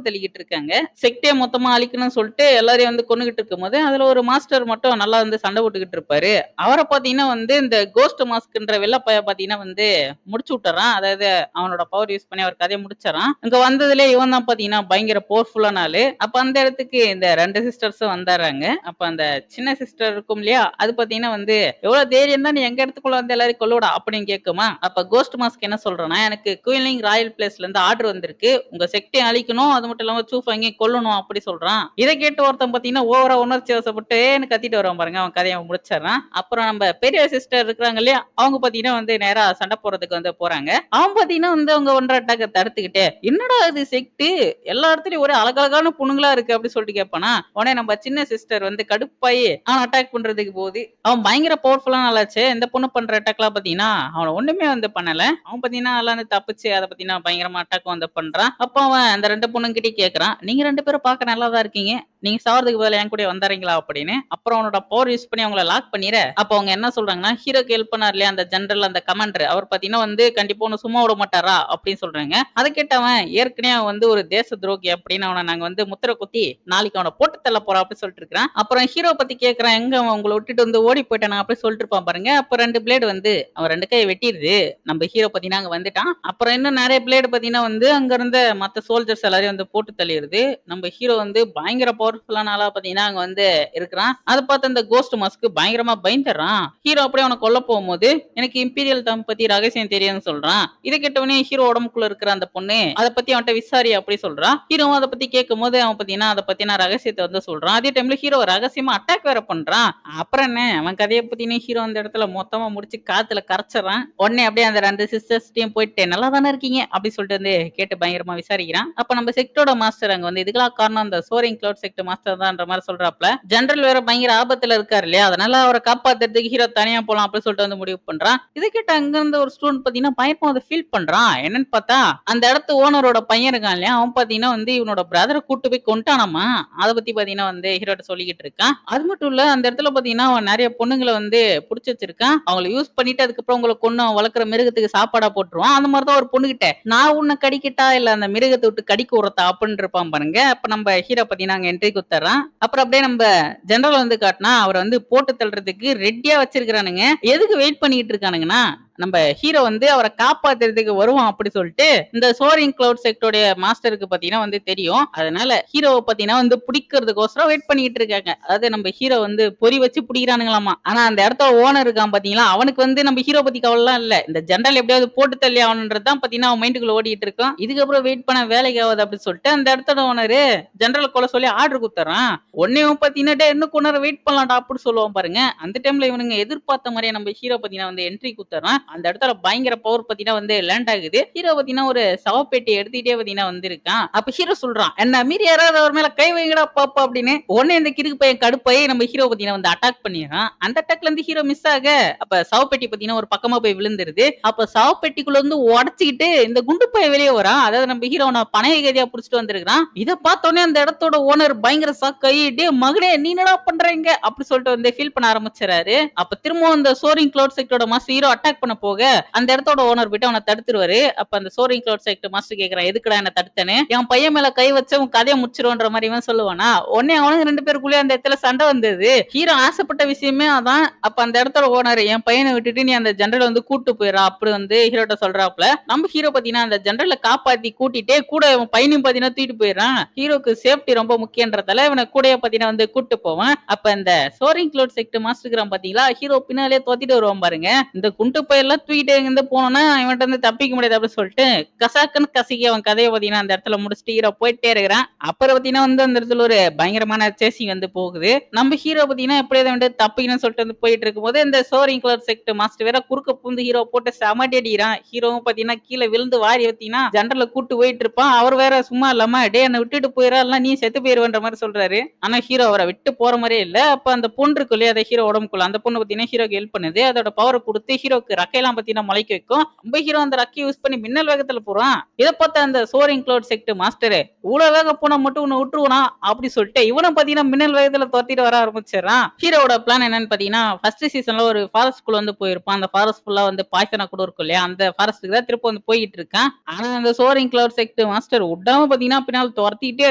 Speaker 1: தள்ளிக்கிட்டு இருக்காங்க. செக்டே மொத்தமா அழிக்கணும்னு சொல்லிட்டு எல்லாரையும் வந்து கொன்னுகிட்டு இருக்கும்போது, அதுல ஒரு மாஸ்டர் மட்டும் நல்லா வந்து சண்டை போட்டுக்கிட்டு இருப்பாரு. அவர பார்த்தீங்கன்னா வந்து இந்த கோஸ்ட் மாஸ்க்ன்ற வெள்ள பையன் பார்த்தீங்கன்னா வந்து முடிச்சு விட்டுறான். அதாவது அவனோட பவர் யூஸ் பண்ணி அவர் கதைய முடிச்சறான். இங்க வந்ததுலயே இவன் தான் பார்த்தீங்கன்னா பயங்கர பவர்ஃபுல்லான ஆளு. அப்ப அந்த இடத்துக்கு இந்த 2 சிஸ்டர்ஸும் வந்துர்றாங்க. அப்ப அந்த சின்ன சிஸ்டர் இருக்கும் இல்லையா? அது பார்த்தீங்கன்னா வந்து, "எவ்வளவு தைரியம் தான் நீ எங்க இடத்துக்குள்ள வந்து எல்லாரையும் கொல்லுவடா" அப்படின்னு கேட்குமா. அப்ப கோஸ்ட் மாஸ்க் என்ன சொல்றான்னா, "எனக்கு குயிலிங் ராயல் பிளேஸ்ல இருந்து ஆர்டர் வந்திருக்கு. உங்க செக்டையும் அழிக்கணும். அது மட்டும் இல்லாம சூஃபங்கையும் கொல்லணும்" அப்படி சொல்றான். இத கேட்டு ஒருத்தன் பார்த்தீங்கன்னா ஓவரா உணர்ச்சி வசப்பட்டுன்னு கத்திட்டு வருவான் பாருங்க. அவன் கதைய அவன் முடிச்சர்றான். அப்புறம் நம்ம பெரிய சிஸ்டர் இருக்கிறாங்க இல்லையா? அவங்க பார்த்தீங்கன்னா வந்து நேரா சண்டை போடுறதுக்கு வந்து போறாங்க. அவன் பார்த்தீங்கன்னா வந்து அவங்க ஒன்றரை அட்டாக்க தடுத்துக்கிட்டு, "என்னடா இது செக்ட்? எல்லா இடத்துலயும் ஒரே அழகழகான பொண்ணுங்களா இருக்கு" அப்படி சொல்லிட்டு கேட்பானா. உடனே நம்ம சின்ன சிஸ்டர் வந்து கடுப்பாயி அவன அட்டாக் பண்றதுக்கு போகுது. அவன் பயங்கர பவர்ஃபுல்லான ஆளாச்சே. இந்த பொண்ணு பண்ற அட்டாக்லாம் பார்த்தீங்கன்னா, அவன ஒண்ணுமே வந்து பண்ணல. அவன் பார்த்தீங்கன்னா நல்லா வந்து தப்பிச்சு அத பார்த்தீங்கன்னா பயங்கரமா அட்டாக் வந்து பண்றான். அப்ப அவன் அந்த 2 பொண்ணுங்கிட்டயும் கேட்கறான். "நீங்க 2 பேரும் பார்க்க நல்லா தான் இருக்கீங்க. நீங்க சாவறதுக்கு பதிலா என் கூடயே வந்தர்றீங்களா?" அப்படின்னு. அப்புறம் அவனோட பவர் யூஸ் பண்ணி அவங்கள லாக் பண்ணிற, அப்ப அவங்க என்ன சொல்றாங்கன்னா, ஹீரோக்கு ஹெல்ப் பண்ணாரு இல்லையா அந்த ஜெனரல் அந்த கமாண்டர், அவர் பார்த்தீங்கன்னா வந்து கண்டிப்பா உன்ன சும்மா விட மாட்டாரா அப்படின்னு சொல்றாங்க. அத கேட்டு அவன் ஏற்கனவே அவன் வந்து ஒரு தேச துரோகி அப்படின்னு அவன நாங்க வந்து முத்திர குத்தி நாளைக்கு அவன போட்டு தள்ள போறோம் அப்படின்னு சொல்லிட்டு இருக்கிறான். அப்புறம் ஹீரோ பத்தி கேட்கறான், எங்க அவன் உங்கள விட்டுட்டு வந்து ஓடி போயிட்டானா அப்படி சொல்லிட்டு இருப்பான் பாருங்க. அப்ப 2 பிளேடு வந்து அவன் 2 கைய வெட்டிருது. நம்ம ஹீரோ பாத்தீங்கன்னா அங்க வந்துட்டான். அப்புறம் இன்னும் நெறைய பிளேடு பாத்தீங்கன்னா வந்து அங்க இருந்த மத்த சோல்ஜர்ஸ் எல்லாரையும் வந்து போட்டு தள்ளிருது. நம்ம ஹீரோ வந்து பயங்கர பவர்ஃபுல்லான ஆளா பாத்தீங்கன்னா அங்க வந்து இருக்கிறான். அத பார்த்து அந்த கோஸ்ட் மாஸ்க் பயங்கரமா பயந்துடுறான். ஹீரோ அப்படியே அவன கொல்ல போகும்போது, "எனக்கு இம்பீரியல் டம் பத்தி ரகசியம் தெரியும்னு" சொல்றான். இத கேட்டவுடனே ஹீரோ உடம்புக்குள்ள இருக்கிற அந்த பொண்ணு, "அத பத்தி அவன்ட்ட விசாரி" அப்படி சொல்றா. ஹீரோவும் அத பத்தி கேட்கும்போது அவன் பாத்தீங்கன்னா அத பத்தின ரகசியத்த வந்து சொல்றான். அதே டைம்ல ஹீரோ ரகசியமா அட்டாக் வேற பண்றான். அப்புறம் என்ன அவன் கதைய பத்தின ஹீரோ அந்த இடத்துல மொத்தமா முடிச்சு காத்துல கரைச்சறான். உடனே அப்படியே அந்த 2 சிஸ்டர்ஸ்ட்டயும் போயிட்டு, "நல்லா தானே இருக்கீங்க?" அப்படி சொல்லிட்டு வந்து கேட்டு பயங்கரமா விசாரிக்கிறான். அப்ப நம்ம செக்டோட மாஸ்டர் அங்க வந்து, "இதுக்கெல்லாம் காரணம் காரணம் அந்த சோரிங் கிளவுட் செக்ட் மாஸ்டர் தான்ன்ற மாதிரி சொல்றாப்ல. ஜெனரல் வேற பயங்கர ஆபத்துல இருக்காரு இல்லையா, அதனால அவரை காப்பாத்துறதுக்கு ஹீரோ தனியா போலாம் அப்படின்னு சொல்லிட்டு வந்து முடிவு பண்றான். இதை கேட்ட அங்க இருந்த ஒரு ஸ்டூடெண்ட் பாத்தீங்கன்னா பயப்பம் அதை ஃபீல் பண்றான். என்னன்னு பார்த்தா அந்த இடத்து ஓனரோட பையன் இருக்கான் இல்லையா, அவன் பாத்தீங்கன்னா வந்து இவனோட பிரதரை கூட்டு போய் கொண்டானாமா. அதை பத்தி பாத்தீங்கன்னா வந்து ஹீரோட்ட சொல்லிக்கிட்டு இருக்கான். அது மட்டும் இல்ல, அந்த இடத்துல பாத்தீங்கன்னா அவன் நிறைய பொண்ணுங்களை வந்து புடிச்சு வச்சிருக்கான். அவங்களை யூஸ் பண்ணிட்டு அதுக்கப்புறம் உங்களை கொண்டு அவன் வளர்க்குற மிருகத்துக்கு சாப்பாடா போட்டுருவான். அந்த மாதிரிதான் ஒரு பொண்ணுகிட்ட நான் உன்னை கடிக்கிட்டா இல்ல அந்த மிருகத்தை விட்டு கடிக்க உரத்தா அப்படின்னு இருப்பான் பாருங்க. அப்ப நம்ம ஹீரோ பாத்தீங்கன்னா அங்க என்ட்ரி குத்துறான். அப்புறம் அப்படியே நம்ம ஜெனரல் வந்து காட்டினா அவரை வந்து போட்டு தள்ளுறதுக்கு ரெடியா வச்சிருக்கானுங்க. எதுக்கு வெயிட் பண்ணிட்டு இருக்கானுங்கன்னா நம்ம ஹீரோ வந்து அவரை காப்பாத்துறதுக்கு வருவான் அப்படி சொல்லிட்டு இந்த சோரிங் கிளவுட் செக்டோடைய மாஸ்டருக்கு பாத்தீங்கன்னா வந்து தெரியும். அதனால ஹீரோவை பாத்தீங்கன்னா வந்து பிடிக்கிறதுக்கோசரம் வெயிட் பண்ணிட்டு இருக்காங்க. அதாவது நம்ம ஹீரோ வந்து பொறி வச்சு பிடிக்கிறானுங்களாமா. ஆனா அந்த இடத்த ஓனர் இருக்கான் பாத்தீங்களா, அவனுக்கு வந்து நம்ம ஹீரோ பத்தி கவலைலாம் இல்ல. இந்த ஜெனரல் எப்படியாவது போட்டு தள்ளி ஆகணுன்றதுதான் பாத்தீங்கன்னா அவன் மைண்டுக்குள்ள ஓடிட்டு இருக்கான். இதுக்கப்புறம் வெயிட் பண்ண வேலைக்கு ஆகுது அப்படின்னு சொல்லிட்டு அந்த இடத்தோட ஓனரு ஜெனரல் கொலை சொல்லி ஆர்டர் குத்துறான். உடனே பாத்தீங்கன்னா டே இன்னும் கொஞ்ச நேரம் வெயிட் பண்ணலாம்டா அப்படின்னு சொல்லுவான் பாருங்க. அந்த டைம்ல இவனுங்க எதிர்பார்த்த மாதிரியே நம்ம ஹீரோ பாத்தீங்கன்னா வந்து என்ட்ரி குத்துறான். அந்த இடத்துல பயங்கர பவர் பாத்தீங்கன்னா வந்து லேண்ட் ஆகுது. ஹீரோ பாத்தீங்கன்னா ஒரு சவப்பேட்டி எடுத்துக்கிட்டே பாத்தீங்கன்னா வந்திருக்கான். அப்ப ஹீரோ சொல்றான், என்ன மீறி யாராவது அவர் மேல கை வைங்கடா பாப்பா அப்படின்னு. உடனே இந்த கிறுக்கு பையன் கடுப்பாயி நம்ம ஹீரோ பாத்தீங்கன்னா வந்து அட்டாக் பண்ணிடுறான். அந்த அட்டாக்ல இருந்து ஹீரோ மிஸ் ஆக அப்ப சவப்பெட்டி பாத்தீங்கன்னா ஒரு பக்கமா போய் விழுந்துருது. அப்ப சவப்பெட்டிக்குள்ள இருந்து உடச்சிக்கிட்டு இந்த குண்டு பையன் வெளியே வரான். அதாவது நம்ம ஹீரோ பனைய கைதியா புடிச்சிட்டு வந்திருக்கான். இதை பார்த்தோன்னே அந்த இடத்தோட ஓனர் பயங்கர சாக்காயி டே மகனே நீ என்னடா பண்றீங்க அப்படி சொல்லிட்டு வந்து ஃபீல் பண்ண ஆரம்பிச்சாரு. அப்ப திரும்ப அந்த சோரிங் கிளவுட் செக்டோட மாஸ்டர் ஹீரோ அட்டாக் பண்ண போக அந்த இடத்தோட ஓனர் போயிட்டு அவனை தடுத்துருவாரு. அப்ப அந்த சோரிங் கிளவுட் செக்ட் மாஸ்டர் கேக்குறான், எதுக்குடா என்ன தடுத்தனே, என் பையன் மேல கை வச்சு உன் கதையை முடிச்சிருவன்ற மாதிரி இவன் சொல்லுவானா. உடனே அவனுக்கு ரெண்டு பேருக்குள்ளே அந்த இடத்துல சண்டை வந்தது. ஹீரோ ஆசைப்பட்ட விஷயமே அதான். அப்ப அந்த இடத்தோட ஓனர் என் பையனை விட்டுட்டு நீ அந்த ஜெனரல் வந்து கூட்டு போயிடா அப்படி வந்து ஹீரோட்ட சொல்றாப்ல. நம்ம ஹீரோ பாத்தீங்கன்னா அந்த ஜெனரலை காப்பாத்தி கூட்டிட்டே கூட இவன் பையனையும் பாத்தீங்கன்னா தூக்கிட்டு போயிடுறான். ஹீரோக்கு சேஃப்டி ரொம்ப முக்கியன்றதால இவனை கூட பாத்தீங்கன்னா வந்து கூட்டு போவான். அப்ப இந்த சோரிங் கிளவுட் செக்ட் மாஸ்டர் பாத்தீங்களா, ஹீரோ பின்னாலே தோத்திட்டு வருவான் பாருங்க. இந்த குண்டு பையெல்லாம் தூக்கிட்டு இருந்து போனோம்னா இவன்ட்ட இருந்து தப்பிக்க முடியாது அப்படின்னு சொல்லிட்டு கசாக்குன்னு கசக்கி அவன் கதையை பாத்தீங்கன்னா அந்த இடத்துல முடிச்சுட்டு ஹீரோ போயிட்டே இருக்கிறான். அப்புறம் பாத்தீங்கன்னா வந்து அந்த இடத்துல ஒரு பயங்கரமான சேசிங் வந்து போகுது. நம்ம ஹீரோ பாத்தீங்கன்னா எப்படியாவது வந்து தப்பிக்கணும்னு சொல்லிட்டு வந்து போயிட்டு இருக்கும்போது இந்த சோரிங் கிளவுட் செக்ட் மாஸ்டர் வேற குறுக்க பூந்து ஹீரோ போட்டு சமட்டி அடிக்கிறான். ஹீரோவும் பாத்தீங்கன்னா கீழே விழுந்து வாரி வத்தீங்கன்னா ஜெனரல கூட்டு போயிட்டு இருப்பான். அவர் வேற சும்மா இல்லாம டே என்ன விட்டுட்டு போயிடா இல்ல நீ செத்து போயிருவன்ற மாதிரி சொல்றாரு. ஆனா ஹீரோ அவரை விட்டு போற மாதிரியே இல்ல. அப்ப அந்த பொண்ணு இருக்குள்ளே அதை ஹீரோ உடம்புக்குள்ள அந்த பொண்ணு பாத்தீங்கன்னா ஹீரோக்கு ஹெல்ப் பண்ணுது. அதோட பவரை கொடுத்து ஹீரோக்கு ரக்கையெல்லாம் பாத்தீங்கன்னா முளைக்க வைக்கும். நம்ம ஹீரோ அந்த ரக்கை யூஸ் பண்ணி மின்னல் வேகத்துல போறான். இதை பார்த்த அந்த சோரிங் கிளவுட் செக்ட் மாஸ்டர் இவ்வளவு வேகம் போனா மட்டும் உன்னை விட்டுருவனா அப்படி சொல்லிட்டு இவனை பாத்தீங்கன்னா மின்னல் வேகத்துல துரத்திட்டு வர ஆரம்பிச்சிடறான். ஹீரோட பிளான் என்னன்னு பாத்தீங்கன்னா ஃபர்ஸ்ட் சீசன்ல ஒரு ஃபாரஸ்ட் குள்ள வந்து போயிருப்பான். அந்த ஃபாரஸ்ட் ஃபுல்லா வந்து பாய்சனா கூட இருக்கும் இல்லையா, அந்த ஃபாரஸ்ட்டுக்கு தான் திரும்ப வந்து போயிட்டு இருக்கான். ஆனா அந்த சோரிங் கிளவுட் செக்ட் மாஸ்டர் விடாம பாத்தீங்கன்னா பின்னால் துரத்திட்டே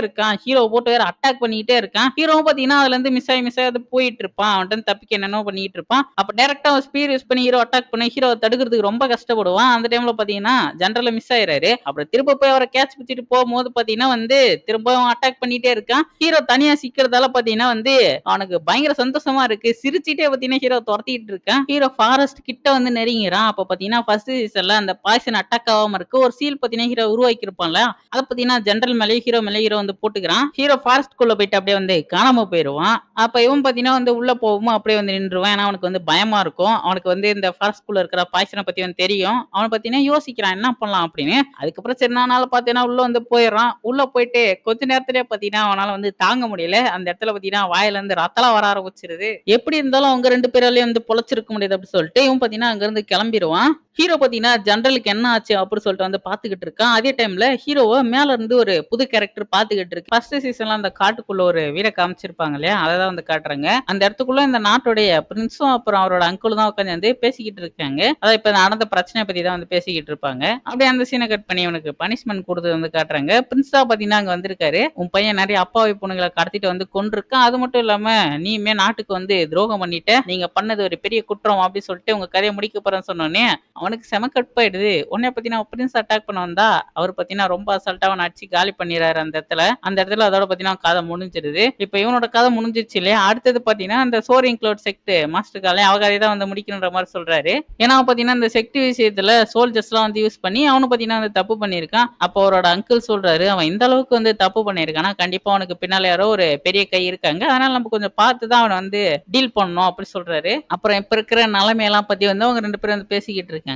Speaker 1: இருக்கான். ஹீரோ போட்டு வேற அட்டாக் பண்ணிட்டே இருக்கான். ஹீரோவும் பாத்தீங்கன்னா அதுல இருந்து மிஸ் ஆகி போயிட்டு இருப்பான். அவன்கிட்ட தப்பிக்க என்னென்ன பண்ணிட்டு இருப்பான். அப்ப டைரக்டா ஸ்பீட் யூஸ் பண்ணி ஹீரோ அட்டாக் பண்ணி ஹீரோ தடுக்கிறதுக்கு ரொம்ப கஷ்டப்படுவான். அந்த டைம்ல பாத்தீங்கன்னா ஜெனரல் மிஸ் ஆயிராரு. அப்புறம் திரும்ப போய் அவரை கேட்ச் பிடிச்சிட்டு போகும்போது பாத்தீங்கன்னா வந்து திரும்ப அட்டாக் பண்ணிட்டே இருக்கான். ஹீரோ தனியா சிக்கிறதால பாத்தீங்கன்னா வந்து அவனுக்கு பயங்கர சந்தோஷமா இருக்கு. சிரிச்சிட்டே பாத்தீங்கன்னா ஹீரோ துரத்திட்டு இருக்கான். ஹீரோ ஃபாரஸ்ட் கிட்ட வந்து நெருங்கிறான். அப்ப பாத்தீங்கன்னா ஃபர்ஸ்ட் சீசன்ல அந்த பாய்சன் அட்டாக் ஆகாம இருக்கு ஒரு சீல் பாத்தீங்கன்னா ஹீரோ உருவாக்கி இருப்பான்ல, அதை பாத்தீங்கன்னா ஜெனரல் மேலே ஹீரோ வந்து போட்டுக்கிறான். ஹீரோ ஃபாரஸ்ட் குள்ள போயிட்டு அப்படியே வந்து காணாம போயிருவான். அப்ப இவன் பாத்தீங்கன்னா வந்து உள்ள போகும் அப்படியே வந்து நின்றுவான். ஏன்னா அவனுக்கு வந்து பயமா இருக்கும். அவனுக்கு வந்து இந்த ஃபாரஸ்ட் குள்ள இருக்கிற பாய்சனை பத்தி வந்து தெரியும். அவனை பாத்தீங்கன்னா யோசிக்கிறான் என்ன பண்ணலாம் அப்படின்னு. அதுக்கப்புறம் சரி நானால பாத்தீங்கன்னா உள்ள வந்து போயிடுறான். உள்ள போயிட்டு கொஞ்ச நேரத்திலேயே பாத்தீங்கன்னா அவனால வந்து தாங்க முடியல. அந்த இடத்துல பாத்தீங்கன்னா வாயில இருந்து ரத்தலாம் வர ஆரம்பிச்சிருது. எப்படி இருந்தாலும் அவங்க ரெண்டு பேராலையும் வந்து பொழைச்சிருக்க முடியாது அப்படின்னு சொல்லிட்டு இவன் பாத்தீங்கன்னா அங்க இருந்து கிளம்பிடுவான். ஹீரோ பாத்தீங்கன்னா ஜெனரலுக்கு என்ன ஆச்சு அப்படின்னு சொல்லிட்டு வந்து பாத்துக்கிட்டு இருக்கான். அதே டைம்ல ஹீரோவை மேல இருந்து ஒரு புது கேரக்டர் பாத்துக்கிட்டு இருக்கு. ஃபர்ஸ்ட் சீசன்ல அந்த காட்டுக்குள்ள ஒரு வீர காமிச்சிருப்பாங்க இல்லையா, அதான் வந்து காட்டுறாங்க. அந்த இடத்துக்குள்ள இந்த நாட்டுடைய பிரின்ஸும் அப்புறம் அவரோட அங்கிளும் தான் உட்காந்து வந்து பேசிக்கிட்டு இருக்காங்க. அதான் இப்ப நடந்த பிரச்சனை பத்தி தான் வந்து பேசிக்கிட்டு இருப்பாங்க. அப்படியே அந்த சீனை கட் பண்ணி அவனுக்கு பனிஷ்மெண்ட் கொடுத்து வந்து காட்டுறாங்க. பிரின்ஸா பாத்தீங்கன்னா அங்க வந்திருக்காரு. உன் பையன் நிறைய அப்பாவி பொண்ணுங்களை கடத்திட்டு வந்து கொண்டிருக்கான். அது மட்டும் இல்லாம நீமே நாட்டுக்கு வந்து துரோகம் பண்ணிட்ட, நீங்க பண்ணது ஒரு பெரிய குற்றம் அப்படி சொல்லிட்டு உங்க கதையை முடிக்க போறேன்னு சொன்னோன்னே அவனுக்கு செம கடுப்பாயிடுது. உடனே பாத்தீங்கன்னா பிரின்ஸ் அட்டாக் பண்ண வந்தா அவர் பாத்தீங்கன்னா ரொம்ப அசால்ட்டா அவனை அடிச்சு காலி பண்ணிடுறாரு அந்த இடத்துல அதோட பாத்தீங்கன்னா கதை முடிஞ்சிருது. இப்ப இவனோட கதை முடிஞ்சிருச்சு இல்லையா, அடுத்தது பாத்தீங்கன்னா இந்த சோரிங் கிளவுட் செக்ட் மாஸ்டர் காலே அவ கதையை தான் வந்து முடிக்கணுன்ற மாதிரி சொல்றாரு. ஏன்னா பாத்தீங்கன்னா இந்த செக்ட் விஷயத்துல சோல்ஜர்ஸ் எல்லாம் வந்து யூஸ் பண்ணி அவனு பாத்தீங்கன்னா வந்து தப்பு பண்ணிருக்கான். அப்போ அவரோட அங்கிள் சொல்றாரு அவன் இந்த அளவுக்கு வந்து தப்பு பண்ணிருக்கானா கண்டிப்பா அவனுக்கு பின்னால யாரோ ஒரு பெரிய கை இருக்காங்க, அதனால நம்ம கொஞ்சம் பார்த்துதான் அவனை வந்து டீல் பண்ணணும் அப்படி சொல்றாரு. அப்புறம் இப்ப இருக்கிற நிலைமையெல்லாம் பத்தி வந்து அவங்க ரெண்டு பேரும் வந்து பேசிக்கிட்டு இருக்காங்க.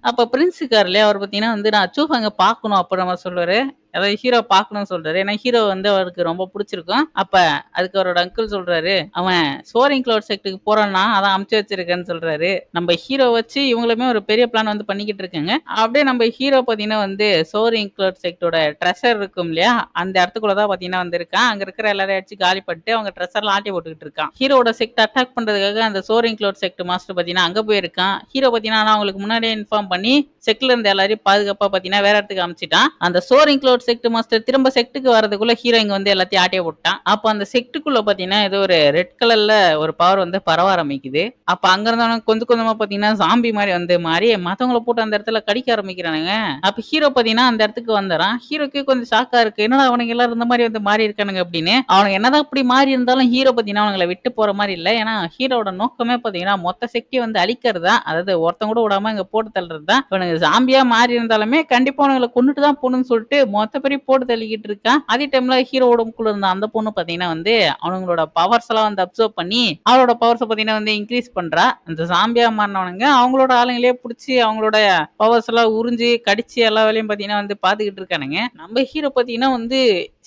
Speaker 1: அப்ப பிரின்ஸ் இருக்காரு இல்லையா, அவர் பாத்தீங்கன்னா வந்து நான் அச்சூஃப் அங்க பாக்கணும் அப்படின்ற மாதிரி சொல்றாரு. அதாவது ஹீரோ பார்க்கணும்னு சொல்றாரு. ஏன்னா ஹீரோ வந்து அவருக்கு ரொம்ப பிடிச்சிருக்கும். அப்ப அதுக்கு அவரோட அங்கிள் சொல்றாரு, அவன் சோரிங் கிளவுட் செக்ட்டுக்கு போறான்னா அதான் அமுச்சு வச்சிருக்கேன்னு சொல்றாரு. நம்ம ஹீரோ வச்சு இவங்களுமே ஒரு பெரிய பிளான் வந்து பண்ணிக்கிட்டு இருக்காங்க. அப்படியே நம்ம ஹீரோ பார்த்தீங்கன்னா வந்து சோரிங் கிளவுட் செக்ட்டோட ட்ரெஷர் இருக்கும் இல்லையா? அந்த இடத்துக்குள்ள தான் பார்த்தீங்கன்னா வந்து இருக்கான். அங்க இருக்கிற எல்லாரையும் அடிச்சு காலி பண்ணிட்டு அவங்க ட்ரெஷர்லாம் ஆட்டி போட்டுக்கிட்டு இருக்கான். ஹீரோவோட செக்ட் அட்டாக் பண்றதுக்காக அந்த சோரிங் கிளவுட் செக்ட் மாஸ்டர் பார்த்தீங்கன்னா அங்க போயிருக்கான். ஹீரோ பார்த்தீங்கன்னா ஆனா அவங்களுக்கு முன்னாடியே இன்ஃபார்ம் பண்ணி செக்ல இருந்த எல்லாரையும் பாதுகாப்பா பார்த்தீங்கன்னா வேற இடத்துக்கு அனுப்பிச்சிட்டான். அந்த சோரிங் கிளவுட் செக்ட் மாஸ்டர் திரும்ப செக்ட்டுக்கு வரதுக்குள்ள ஹீரோ இங்க வந்து எல்லாத்தையும் ஆட்டிய போட்டான். அப்ப அந்த செக்ட்டுக்குள்ள பார்த்தீங்கன்னா ஏதோ ஒரு ரெட் கலர்ல ஒரு பவர் வந்து பரவ ஆரம்பிக்குது. அப்ப அங்க இருந்தவங்க கொஞ்சம் கொஞ்சமா பார்த்தீங்கன்னா ஜாம்பி மாதிரி வந்து மாறி மத்தவங்கள போட்டு அந்த இடத்துல கடிக்க ஆரம்பிக்கிறானுங்க. அப்ப ஹீரோ பார்த்தீங்கன்னா அந்த இடத்துக்கு வந்துறான். ஹீரோக்கு கொஞ்சம் ஷாக்கா இருக்கு. என்னடா அவனுங்க எல்லாரும் இந்த மாதிரி வந்து மாறி இருக்கானுங்க அப்படின்னு. அவனுங்க என்னதான் இப்படி மாறி இருந்தாலும் ஹீரோ பார்த்தீங்கன்னா அவங்கள விட்டு போற மாதிரி இல்ல. ஏன்னா ஹீரோட நோக்கமே பார்த்தீங்கன்னா மொத்த செக்டியை வந்து அழிக்கிறது தான். அதாவது ஒருத்தன் கூட விடாம இங்க போட்டு தள்ளுறது தான். இவனுங்க ஜாம்பியா மாறி இருந்தாலுமே கண்டிப்பா அவனுங்களை கொண்டுட்டு தான் போகணும்னு சொல்லிட்டு மொத்த பேரையும் போட்டு தள்ளிக்கிட்டு இருக்கான். அதே டைம்ல ஹீரோ உடம்புக்குள்ள இருந்த அந்த பொண்ணு பார்த்தீங்கன்னா வந்து அவங்களோட பவர்ஸ் எல்லாம் வந்து அப்சர்வ் பண்ணி அவளோட பவர்ஸ் பார்த்தீங்கன்னா வந்து இன்க்ரீஸ் பண்றா. அந்த ஜாம்பியா மாறினவனுங்க அவங்களோட ஆளுங்களே பிடிச்சி அவங்களோட பவர்ஸ் எல்லாம் உறிஞ்சி கடிச்சு எல்லா வேலையும் பார்த்தீங்கன்னா வந்து பார்த்துக்கிட்டு இருக்கானுங்க. நம்ம ஹீரோ பார்த்தீங்கன்னா வந்து